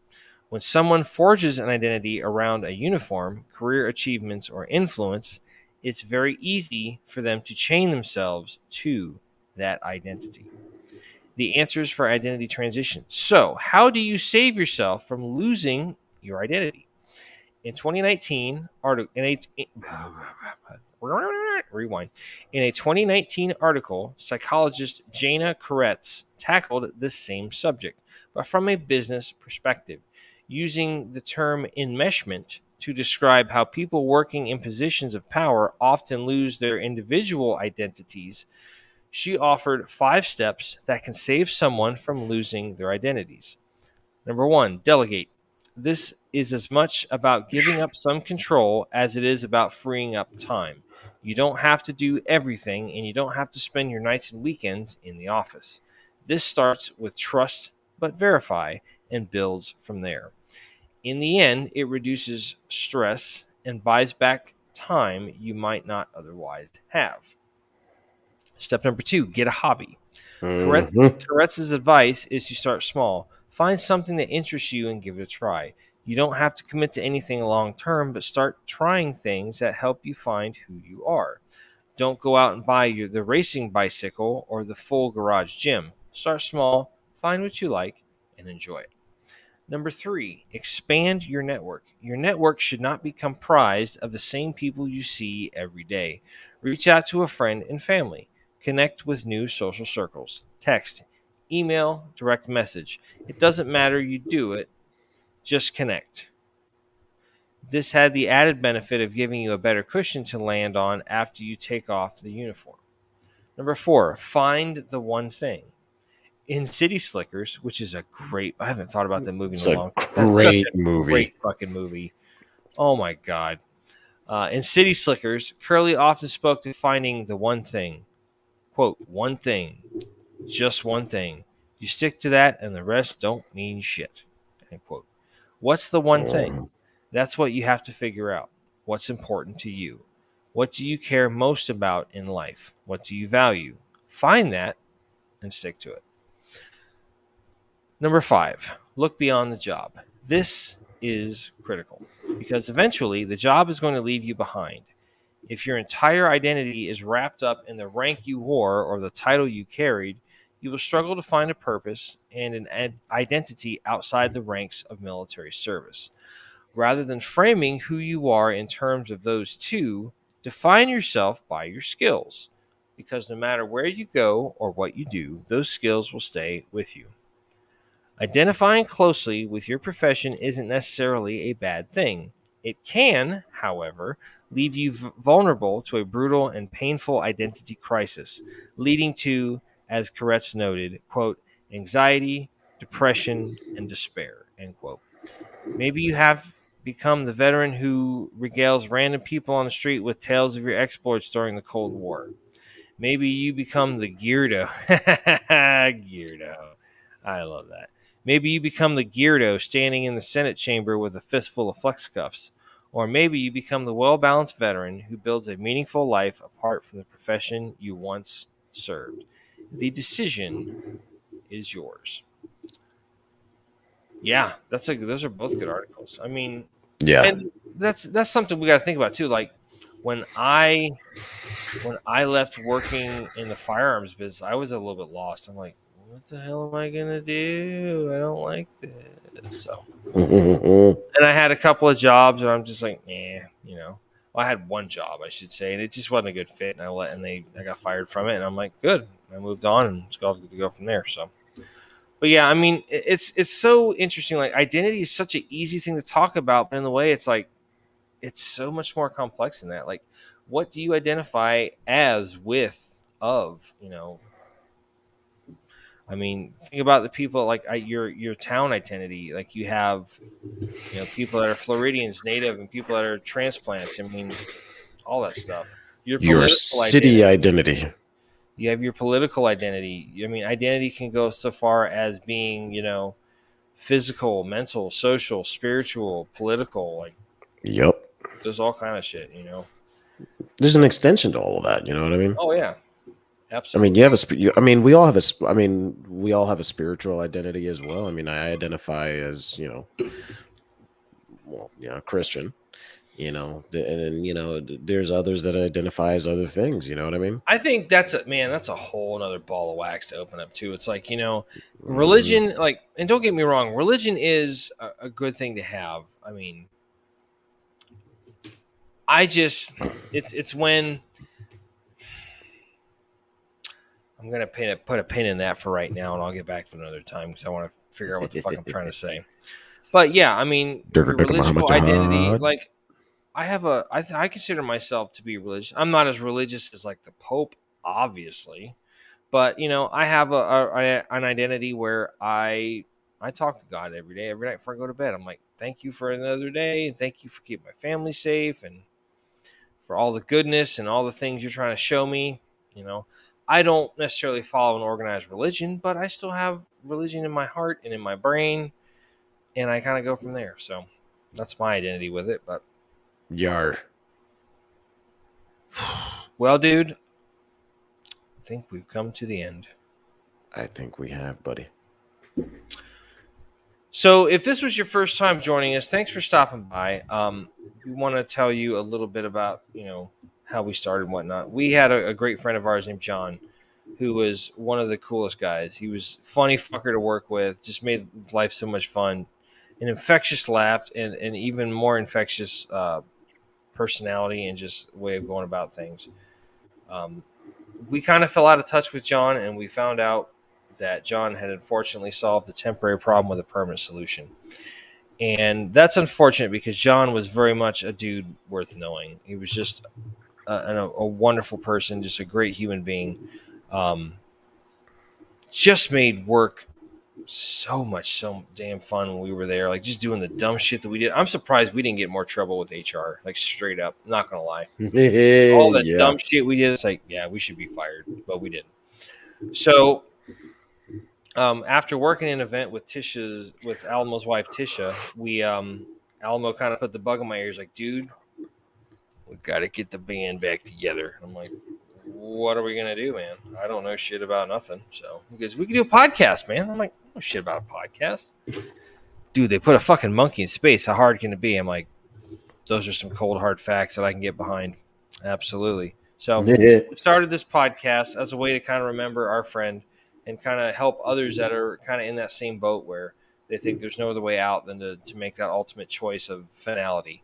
When someone forges an identity around a uniform, career achievements, or influence, it's very easy for them to chain themselves to that identity. The answers for identity transition. So, how do you save yourself from losing your identity? In 2019, rewind. In a 2019 article, psychologist Jana Koretz tackled the same subject, but from a business perspective, using the term enmeshment to describe how people working in positions of power often lose their individual identities. She offered 5 steps that can save someone from losing their identities. Number 1, delegate. this is as much about giving up some control as it is about freeing up time. You don't have to do everything, and you don't have to spend your nights and weekends in the office. This starts with trust but verify and builds from there. In the end, it reduces stress and buys back time you might not otherwise have. Step number 2, get a hobby. Hmm. Koretz's advice is to start small. Find something that interests you and give it a try. You don't have to commit to anything long term, but start trying things that help you find who you are. Don't go out and buy the racing bicycle or the full garage gym. Start small, find what you like, and enjoy it. Number 3, expand your network. Your network should not be comprised of the same people you see every day. Reach out to a friend and family. Connect with new social circles. Text, email, direct message. It doesn't matter, you do it, just connect. This had the added benefit of giving you a better cushion to land on after you take off the uniform. Number 4, find the one thing. In City Slickers, which is a great, I haven't thought about that movie in It's a a long time. That's such great a great movie. fucking movie. Oh my God. In City Slickers, Curly often spoke to finding the one thing. Quote, one thing, just one thing. You stick to that and the rest don't mean shit. End quote. What's the one thing? Mhm. That's what you have to figure out. What's important to you? What do you care most about in life? What do you value? Find that and stick to it. Number 5, look beyond the job. This is critical because eventually the job is going to leave you behind. If your entire identity is wrapped up in the rank you wore or the title you carried, you will struggle to find a purpose and an identity outside the ranks of military service. Rather than framing who you are in terms of those two, define yourself by your skills. Because no matter where you go or what you do, those skills will stay with you. Identifying closely with your profession isn't necessarily a bad thing. It can, however, leave you vulnerable to a brutal and painful identity crisis, leading to, as Koretz noted, quote, anxiety, depression, and despair, end quote. Maybe you have become the veteran who regales random people on the street with tales of your exploits during the Cold War. Maybe you become the Geardo. Geardo. I love that. Maybe you become the Geardo standing in the Senate chamber with a fistful of flex cuffs. Or maybe you become the well balanced veteran who builds a meaningful life apart from the profession you once served. The decision is yours. Yeah, those are both good articles. I mean, Yeah. and that's something we got to think about too. Like when I left working in the firearms business, I was a little bit lost. I'm like, what the hell am I gonna do? I don't like this. So, Mhm. and I had a couple of jobs, and I'm just like, Well, I had one job, I should say, and it just wasn't a good fit. And I got fired from it, and I'm like, good. I moved on, and it's all good to go from there. So, but yeah, I mean, it's so interesting. Like identity is such an easy thing to talk about, but in the way, it's like it's so much more complex than that. Like, what do you identify as with of? I mean, think about the people like your town identity. Like you have, people that are Floridians, native, and people that are transplants. I mean, all that stuff. Your Your political city identity. identity. You have your political identity. I mean, identity can go so far as being, physical, mental, social, spiritual, political. Like Yep. there's all kind of shit. There's an So, extension to all of that. You know what I mean? oh yeah, I mean, absolutely. you have a. I mean, we all have a. I mean, we all have a spiritual identity as well. I mean, I identify as well, Christian. And then there's others that identify as other things. You know what I mean? I think that's a whole other ball of wax to open up too. It's like, Hmm. religion, like, and don't get me wrong, religion is a good thing to have. I mean, I just, it's when I'm going to put a pin in that for right now, and I'll get back to it another time because I want to figure out what the fuck I'm trying to say. But yeah, I mean, your religious identity, like, I consider myself to be religious. I'm not as religious as like the Pope, obviously, but I have an identity where I I talk to God every day, every night before I go to bed. I'm like, thank you for another day, and thank you for keeping my family safe, and for all the goodness and all the things you're trying to show me. You know, I don't necessarily follow an organized religion, but I still have religion in my heart and in my brain, and I kind of go from there. So that's my identity with it. But Yar. well, dude, I think we've come to the end. I think we have, buddy. So if this was your first time joining us, thanks for stopping by. We want to tell you a little bit about, how we started and whatnot. We had a great friend of ours named John, who was one of the coolest guys. He was funny fucker to work with, just made life so much fun. An infectious laugh and even more infectious personality and just way of going about things. We kind of fell out of touch with John, and we found out that John had unfortunately solved the temporary problem with a permanent solution. And that's unfortunate because John was very much a dude worth knowing. He was just a wonderful person, just a great human being. Just made work so damn fun when we were there. Like just doing the dumb shit that we did. I'm surprised we didn't get more trouble with HR. Like straight up, not gonna lie. All the Yeah. dumb shit we did. It's like, yeah, we should be fired, but we didn't. So after working an event with Alamo's wife Tisha, we Alamo kind of put the bug in my ears, like, dude, we got to get the band back together. I'm like, what are we gonna do, man? I don't know shit about nothing. So he goes, we can do a podcast, man. I'm like, I don't know shit about a podcast, dude. They put a fucking monkey in space. How hard can it be? I'm like, those are some cold hard facts that I can get behind. Absolutely. So we started this podcast as a way to kind of remember our friend and kind of help others that are kind of in that same boat where they think there's no other way out than to make that ultimate choice of finality.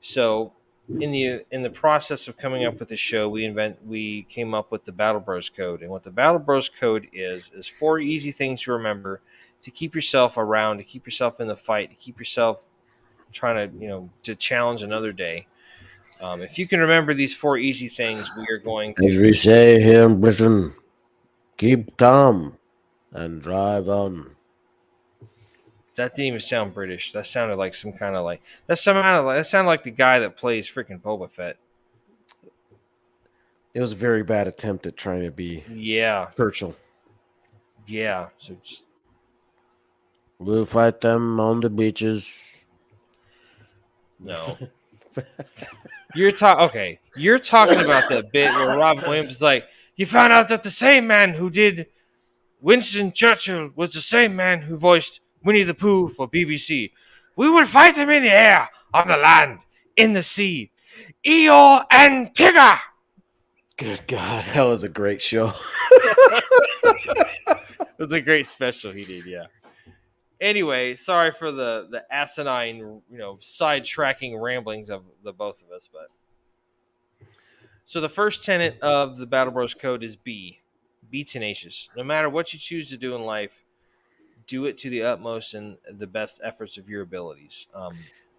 So in the process of coming up with the show, we came up with the Battle Bros Code. And what the Battle Bros Code is 4 easy things to remember to keep yourself around, to keep yourself in the fight, to keep yourself trying to, to challenge another day. If you can remember these 4 easy things, we are going As to. we say here in Britain, keep calm and drive on. That didn't even sound British. That sounded like some kind of like that sounded like the guy that plays freaking Boba Fett. It was a very bad attempt at trying to be Yeah, Churchill. yeah. So just We'll fight them on the beaches. no. You're talking about the bit where Robin Williams is like, you found out that the same man who did Winston Churchill was the same man who voiced Winnie the Pooh for BBC. We will fight them in the air, on the land, in the sea. Eeyore and Tigger. Good God, that was a great show. It was a great special he did, yeah. Anyway, sorry for the asinine, sidetracking ramblings of the both of us, but so the first tenet of the Battle Bros Code is be tenacious. No matter what you choose to do in life, do it to the utmost and the best efforts of your abilities.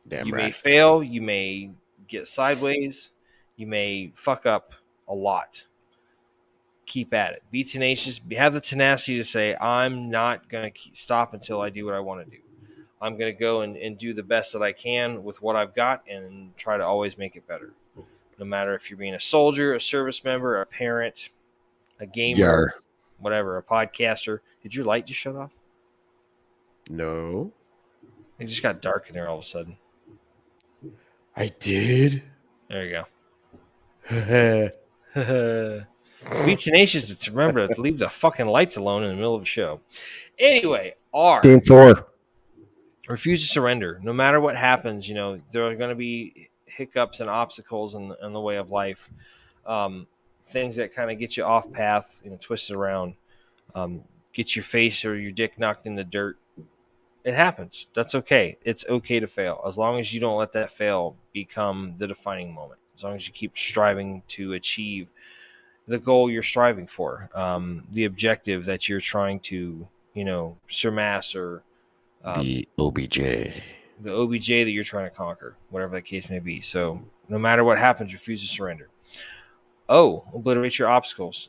Damn You right. may fail, you may get sideways, you may fuck up a lot. Keep at it. Be tenacious. Have the tenacity to say, I'm not going to stop until I do what I want to do. I'm going to go and do the best that I can with what I've got and try to always make it better. No matter if you're being a soldier, a service member, a parent, a gamer, Yar. whatever, a podcaster. Did your light just shut off? No, It just got dark in there all of a sudden. I did. There you go. Be tenacious to remember to leave the fucking lights alone in the middle of the show. Anyway, R. Team 4. Refuse to surrender. No matter what happens, there are going to be hiccups and obstacles in the way of life. Things that kind of get you off path, twisted around. Get your face or your dick knocked in the dirt. It happens. That's okay. It's okay to fail as long as you don't let that fail become the defining moment. As long as you keep striving to achieve the goal you're striving for, the objective that you're trying to, surmass or The OBJ. the OBJ that you're trying to conquer, whatever that case may be. So no matter what happens, refuse to surrender. Obliterate your obstacles.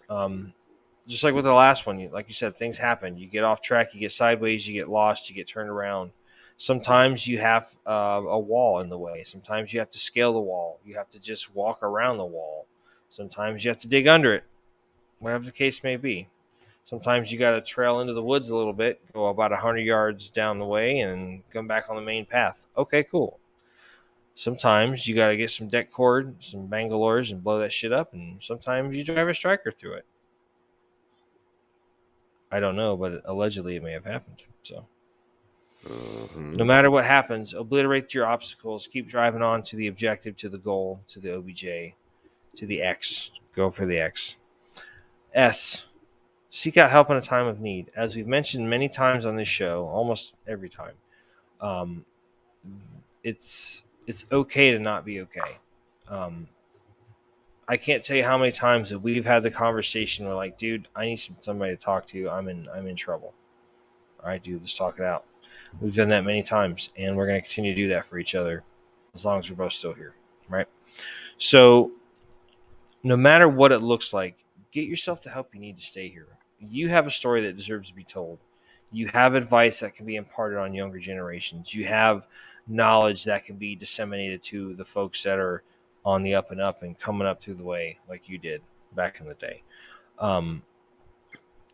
Just like with the last one, like you said, things happen. You get off track, you get sideways, you get lost, you get turned around. Sometimes you have a wall in the way. Sometimes you have to scale the wall. You have to just walk around the wall. Sometimes you have to dig under it, whatever the case may be. Sometimes you got to trail into the woods a little bit, go about 100 yards down the way, and come back on the main path. Okay, cool. Sometimes you got to get some deck cord, some Bangalores, and blow that shit up. And sometimes you drive a striker through it. I don't know, but allegedly it may have happened. So, no matter what happens, obliterate your obstacles. Keep driving on to the objective, to the goal, to the OBJ, to the X. Go for the X. S. Seek out help in a time of need. As we've mentioned many times on this show, almost every time, um, it's okay to not be okay. I can't tell you how many times that we've had the conversation where, like, dude, I need somebody to talk to. I'm in trouble. All right, dude, let's talk it out. We've done that many times, and we're going to continue to do that for each other as long as we're both still here, right? So, no matter what it looks like, get yourself the help you need to stay here. You have a story that deserves to be told. You have advice that can be imparted on younger generations. You have knowledge that can be disseminated to the folks that are on the up and up and coming up through the way like you did back in the day.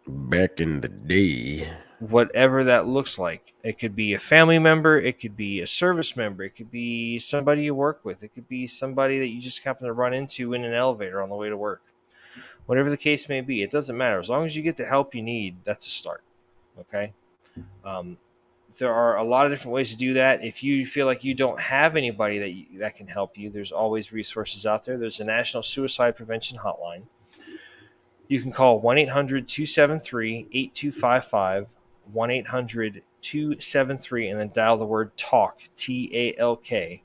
Back in the day. Whatever that looks like. It could be a family member, it could be a service member, it could be somebody you work with, it could be somebody that you just happen to run into in an elevator on the way to work. Whatever the case may be, it doesn't matter. As long as you get the help you need, that's a start. Okay? There are a lot of different ways to do that. If you feel like you don't have anybody that can help you, there's always resources out there. There's a National Suicide Prevention Hotline. You can call 1-800-273-8255, 1-800-273, and then dial the word TALK, TALK.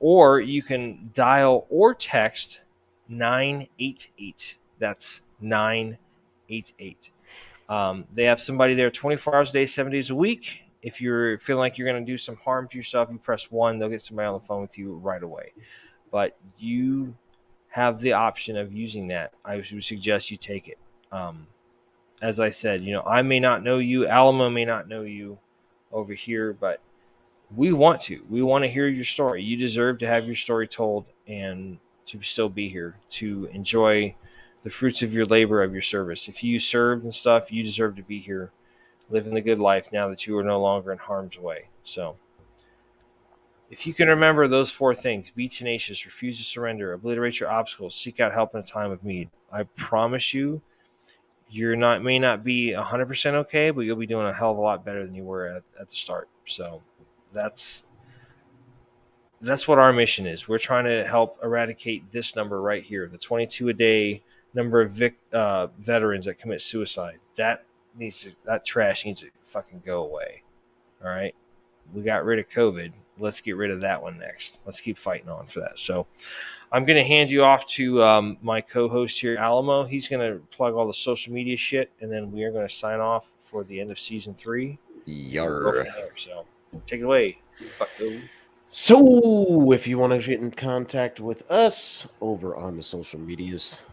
Or you can dial or text 988. That's 988. They have somebody there 24 hours a day, 7 days a week. If you're feeling like you're going to do some harm to yourself, you press 1. They'll get somebody on the phone with you right away. But you have the option of using that. I would suggest you take it. As I said, I may not know you, Alamo may not know you over here, but we want to. We want to hear your story. You deserve to have your story told and to still be here, to enjoy the fruits of your labor, of your service. If you served and stuff, you deserve to be here, living the good life now that you are no longer in harm's way. So, if you can remember those 4 things: be tenacious, refuse to surrender, obliterate your obstacles, seek out help in a time of need, I promise you, may not be 100% okay, but you'll be doing a hell of a lot better than you were at the start. So that's what our mission is. We're trying to help eradicate this number right here, the 22 a day number of veterans that commit suicide. That trash needs to fucking go away. All right, we got rid of COVID. Let's get rid of that one next. Let's keep fighting on for that. So I'm going to hand you off to my co-host here, Alamo. He's going to plug all the social media shit, and then we are going to sign off for the end of season 3. Yar. We'll go from there. So take it away, bucko. So, if you want to get in contact with us over on the social medias,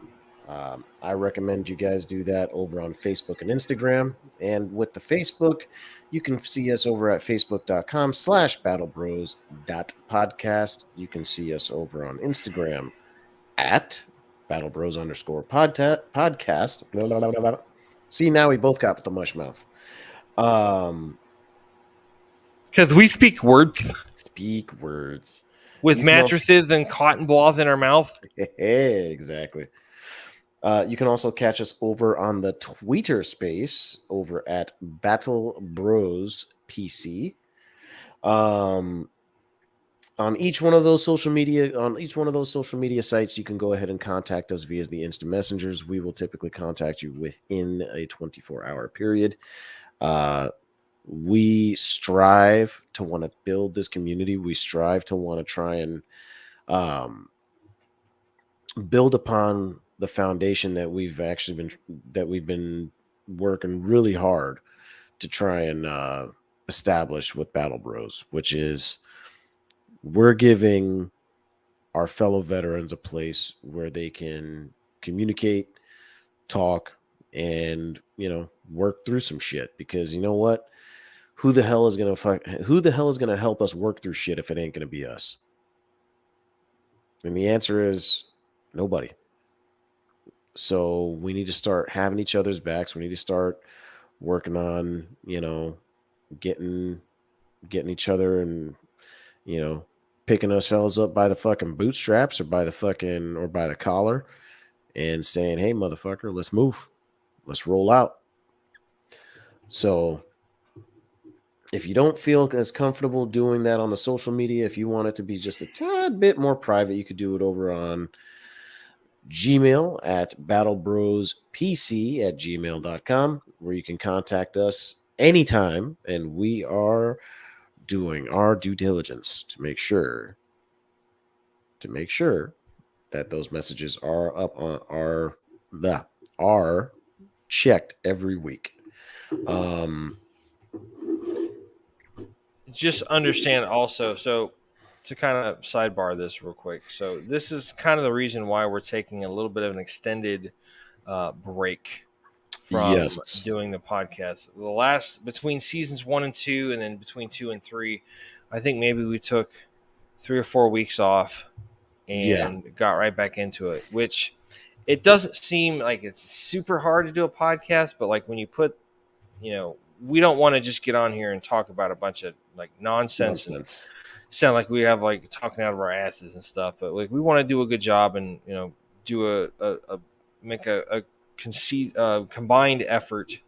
I recommend you guys do that over on Facebook and Instagram. And with the Facebook, you can see us over at facebook.com/battlebros.podcast. You can see us over on Instagram at battlebros_podcast. Blah, blah, blah, blah. See, now we both got the mush mouth. Because we speak words. Speak words. With mattresses and cotton balls in our mouth. Exactly. You can also catch us over on the Twitter space over at Battle Bros PC. On each one of those social media sites, you can go ahead and contact us via the instant messengers. We will typically contact you within a 24-hour period. We strive to want to build this community. We strive to want to try and build upon the foundation that we've been working really hard to try and establish with Battle Bros, which is we're giving our fellow veterans a place where they can communicate, talk, and work through some shit, because you know what, who the hell is gonna help us work through shit if it ain't gonna be us? And the answer is nobody. So we need to start having each other's backs. We need to start working on getting each other, and you know picking ourselves up by the fucking bootstraps, or by the collar, and saying, hey motherfucker, let's move, let's roll out. So if you don't feel as comfortable doing that on the social media, if you want it to be just a tad bit more private, you could do it over on Gmail at battlebrоспc@gmail.com, where you can contact us anytime, and we are doing our due diligence to make sure that those messages are up on are checked every week. Um, Just understand also. So to kind of sidebar this real quick. So this is kind of the reason why we're taking a little bit of an extended break from yes, doing the podcast. The last between seasons 1 and 2, and then between 2 and 3, I think maybe we took 3 or 4 weeks off yeah, and got right back into it. Which it doesn't seem like it's super hard to do a podcast, but like when you put, we don't want to just get on here and talk about a bunch of like nonsense and nonsense. sound like we have like talking out of our asses and stuff. But like we want to do a good job and do a make a combined effort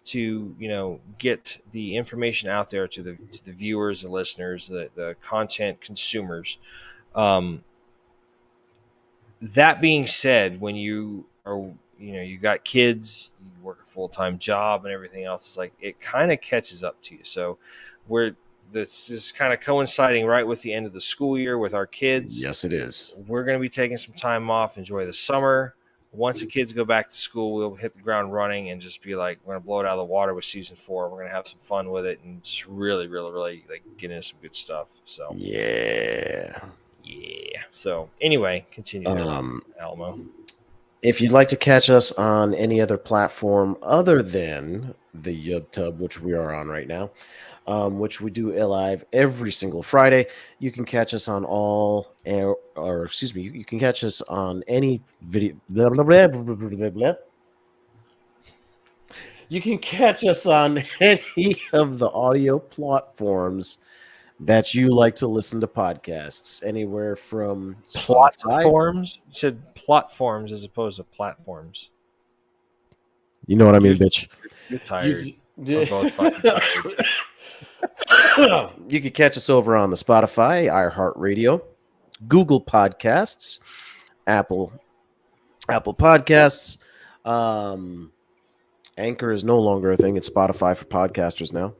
to get the information out there to the viewers, the listeners, the content consumers. Um, that being said, when you are you got kids, you work a full-time job and everything else, it's like it kind of catches up to you. So we're this is kind of coinciding right with the end of the school year with our kids. Yes, it is. We're going to be taking some time off, enjoy the summer. Once the kids go back to school, we'll hit the ground running and just be like, we're going to blow it out of the water with season 4. We're going to have some fun with it and just really, really, really like get into some good stuff. So Yeah. yeah. So anyway, continue there, Um, Alamo. if you'd like to catch us on any other platform other than the YouTube, which we are on right now, which we do live every single Friday, you can catch us on or excuse me, you can catch us on any video. Blah, blah, blah, blah, blah, blah, blah. You can catch us on any of the audio platforms that you like to listen to podcasts, anywhere from Spotify. Platforms? You said platforms as opposed to platforms. You know what I You're mean, bitch. you're tired. You, We're both fucking tired. you can catch us over on the Spotify, iHeartRadio, Google Podcasts, Apple Podcasts. Anchor is no longer a thing. It's Spotify for podcasters now.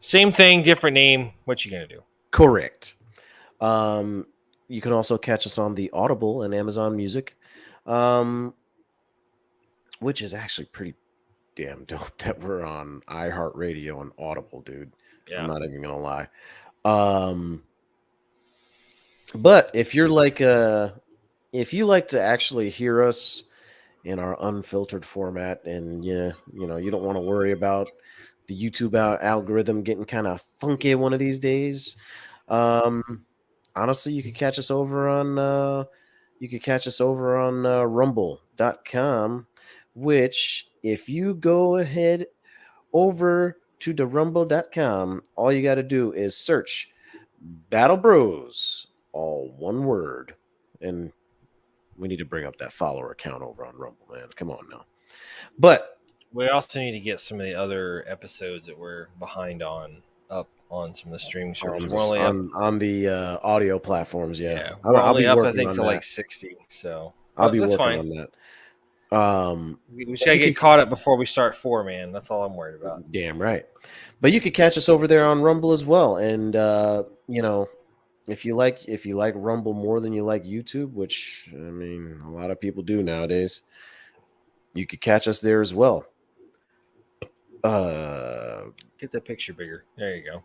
Same thing, different name. What you gonna do? Correct. You can also catch us on the Audible and Amazon Music, which is actually pretty damn dope that we're on iHeartRadio and Audible, dude. I'm Yeah. not even gonna lie. But if you like to actually hear us in our unfiltered format, and you don't want to worry about the YouTube algorithm getting kind of funky one of these days, honestly, you could catch us over on rumble.com, which if you go ahead over to the rumble.com, all you got to do is search Battle Bros, all one word. And we need to bring up that follower account over on Rumble, man. Come on now. But We also need to get some of the other episodes that we're behind on up on some of the streaming services. We're only up. on the audio platforms, yeah. Yeah, we're I'll only be up. I working think on to that. like 60. So I'll be that's working fine. on that. We just gotta get caught up before we start 4, man. That's all I'm worried about. Damn right. But you could catch us over there on Rumble as well. And if you like Rumble more than you like YouTube, which I mean a lot of people do nowadays, you could catch us there as well. Get the picture bigger. There you go.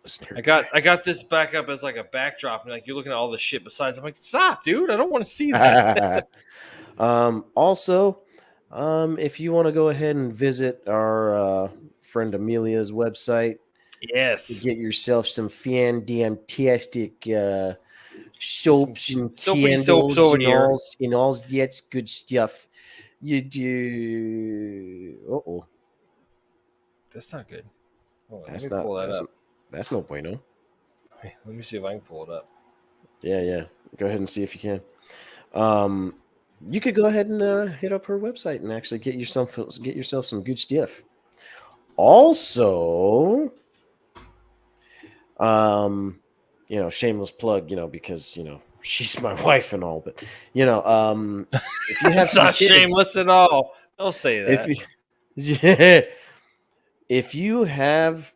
Listen here. I got this back up as like a backdrop, and like you're looking at all the shit besides. I'm like, stop, dude. I don't want to see that. Also, if you want to go ahead and visit our friend Amelia's website to Yes. get yourself some fantastic Some soaps and soapity soaps candles over there. and all that's good stuff. You do. Oh, That's not good. Hold on, let me that's not pull that up. that's no bueno. Let me see if I can pull it up. Yeah. Go ahead and see if you can. Um, you could go ahead and hit up her website and actually get yourself some good stuff. Also, um, shameless plug, because she's my wife and all, but if you have It's some not kids, shameless at all. Don't say if that. you, yeah, if you have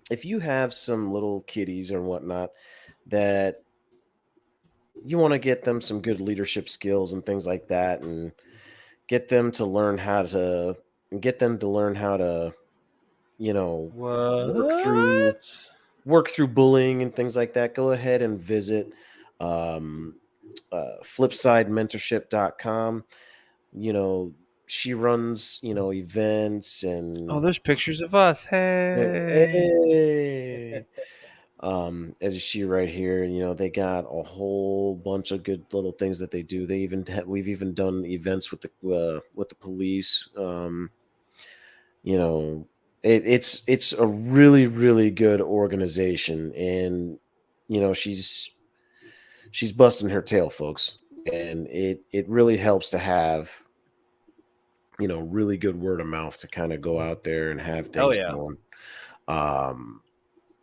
if you have some little kiddies or whatnot that you want to get them some good leadership skills and things like that, and get them to learn how to get them to learn how to you know work through What? work through bullying and things like that, go ahead and visit um, flipsidementorship.com. You know, she runs, events Oh, and there's pictures of us. Hey. hey, as you see right here, they got a whole bunch of good little things that they do. We've even done events with the police. You know, it's a really really good organization, and she's busting her tail, folks, and it really helps to have really good word of mouth to kind of go out there and have Oh things yeah. going. Um,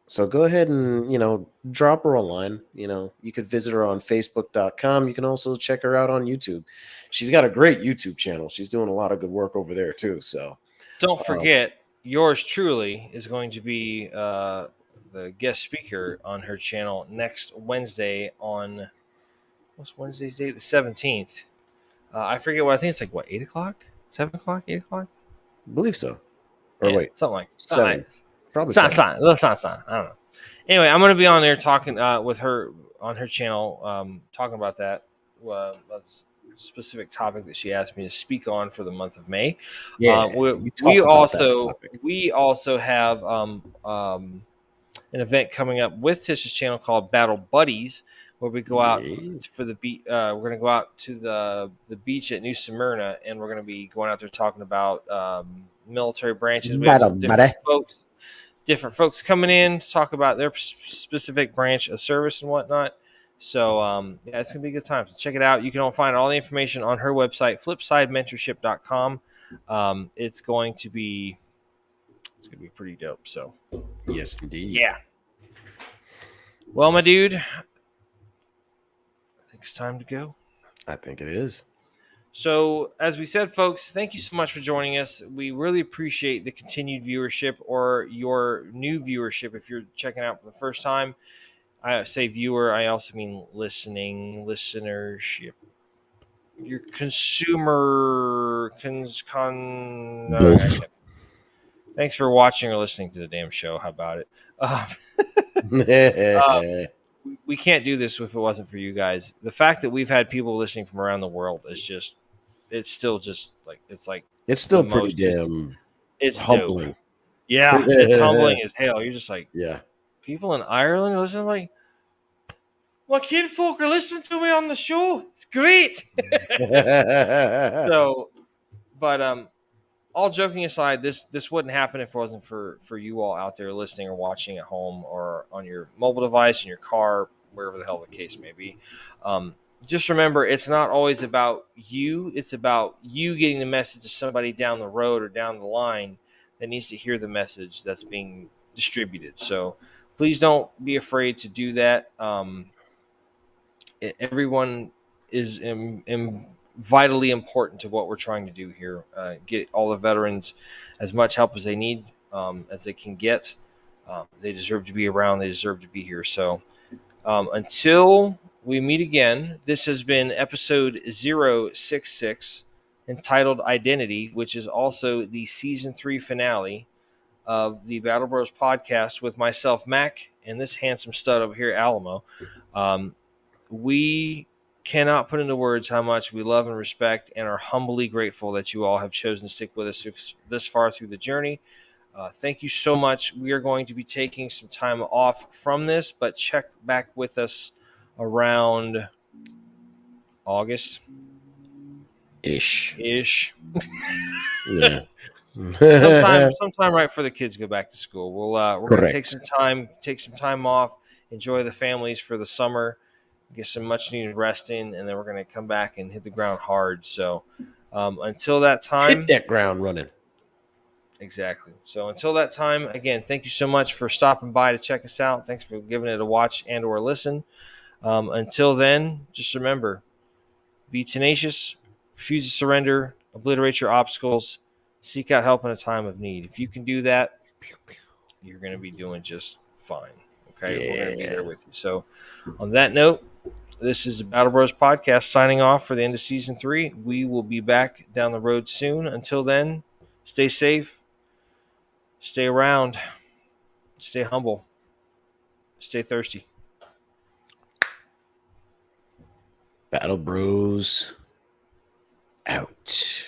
so go ahead and drop her a line. You could visit her on Facebook.com. You can also check her out on YouTube. She's got a great YouTube channel. She's doing a lot of good work over there too. So Don't uh, forget, yours truly is going to be the guest speaker on her channel next Wednesday on what's Wednesday's date? The 17th. I forget what I think it's like. What 8 o'clock, 7 o'clock, 8 o'clock? I believe so. Or Yeah, wait, something like 7, probably Sign, 7. sign, little sign, sign. I don't know. Anyway, I'm gonna be on there talking with her on her channel, talking about that specific topic that she asked me to speak on for the month of May. Yeah, We, you we talk about that also topic. we also have an event coming up with Tish's channel called Battle Buddies, where we go out Yeah. for the beach. We're going to go out to the beach at New Smyrna, and we're going to be going out there talking about military branches. We have Battle some buddy. different folks coming in to talk about their specific branch of service and whatnot. So yeah, it's gonna be a good time. So check it out. You can find all the information on her website, flipsidementorship.com. It's gonna be pretty dope. So Yes, indeed. yeah. Well, my dude, I think it's time to go. I think it is. So, as we said, folks, thank you so much for joining us. We really appreciate the continued viewership or your new viewership if you're checking out for the first time. I say viewer, I also mean listenership. Your consumer. I Both. can't. Thanks for watching or listening to the damn show. How about it? Uh, we can't do this if it wasn't for you guys. The fact that we've had people listening from around the world is just, it's still just like, it's like It's the still pretty most, damn it's dope. humbling. Yeah, it's humbling as hell. You're just like, Yeah. people in Ireland listen, like, my kinfolk are listening to me on the show. It's great. So, but all joking aside, this wouldn't happen if it wasn't for you all out there listening or watching at home or on your mobile device in your car, wherever the hell the case may be. Um, just remember, it's not always about you. It's about you getting the message to somebody down the road or down the line that needs to hear the message that's being distributed. So please don't be afraid to do that. Everyone is vitally important to what we're trying to do here. Get all the veterans as much help as they need, as they can get. They deserve to be around. They deserve to be here. So until we meet again, this has been episode 066 entitled Identity, which is also the season 3 finale of the Battle Bros podcast with myself, Mac, and this handsome stud over here, Alamo. We cannot put into words how much we love and respect and are humbly grateful that you all have chosen to stick with us this far through the journey. Thank you so much. We are going to be taking some time off from this, but check back with us around August Ish. ish. Yeah. sometime right before the kids go back to school. We're going to Correct. take some time off, enjoy the families for the summer, get some much needed rest in, and then we're going to come back and hit the ground hard. So until that Hit time, that ground running. exactly. So until that time, again, thank you so much for stopping by to check us out. Thanks for giving it a watch and or listen. Until then, just remember, be tenacious, refuse to surrender, obliterate your obstacles, seek out help in a time of need. If you can do that, you're going to be doing just fine. Okay, we're going to be Yeah. there with you. So, on that note, this is the Battle Bros podcast signing off for the end of season 3. We will be back down the road soon. Until then, stay safe, stay around, stay humble, stay thirsty. Battle Bros out.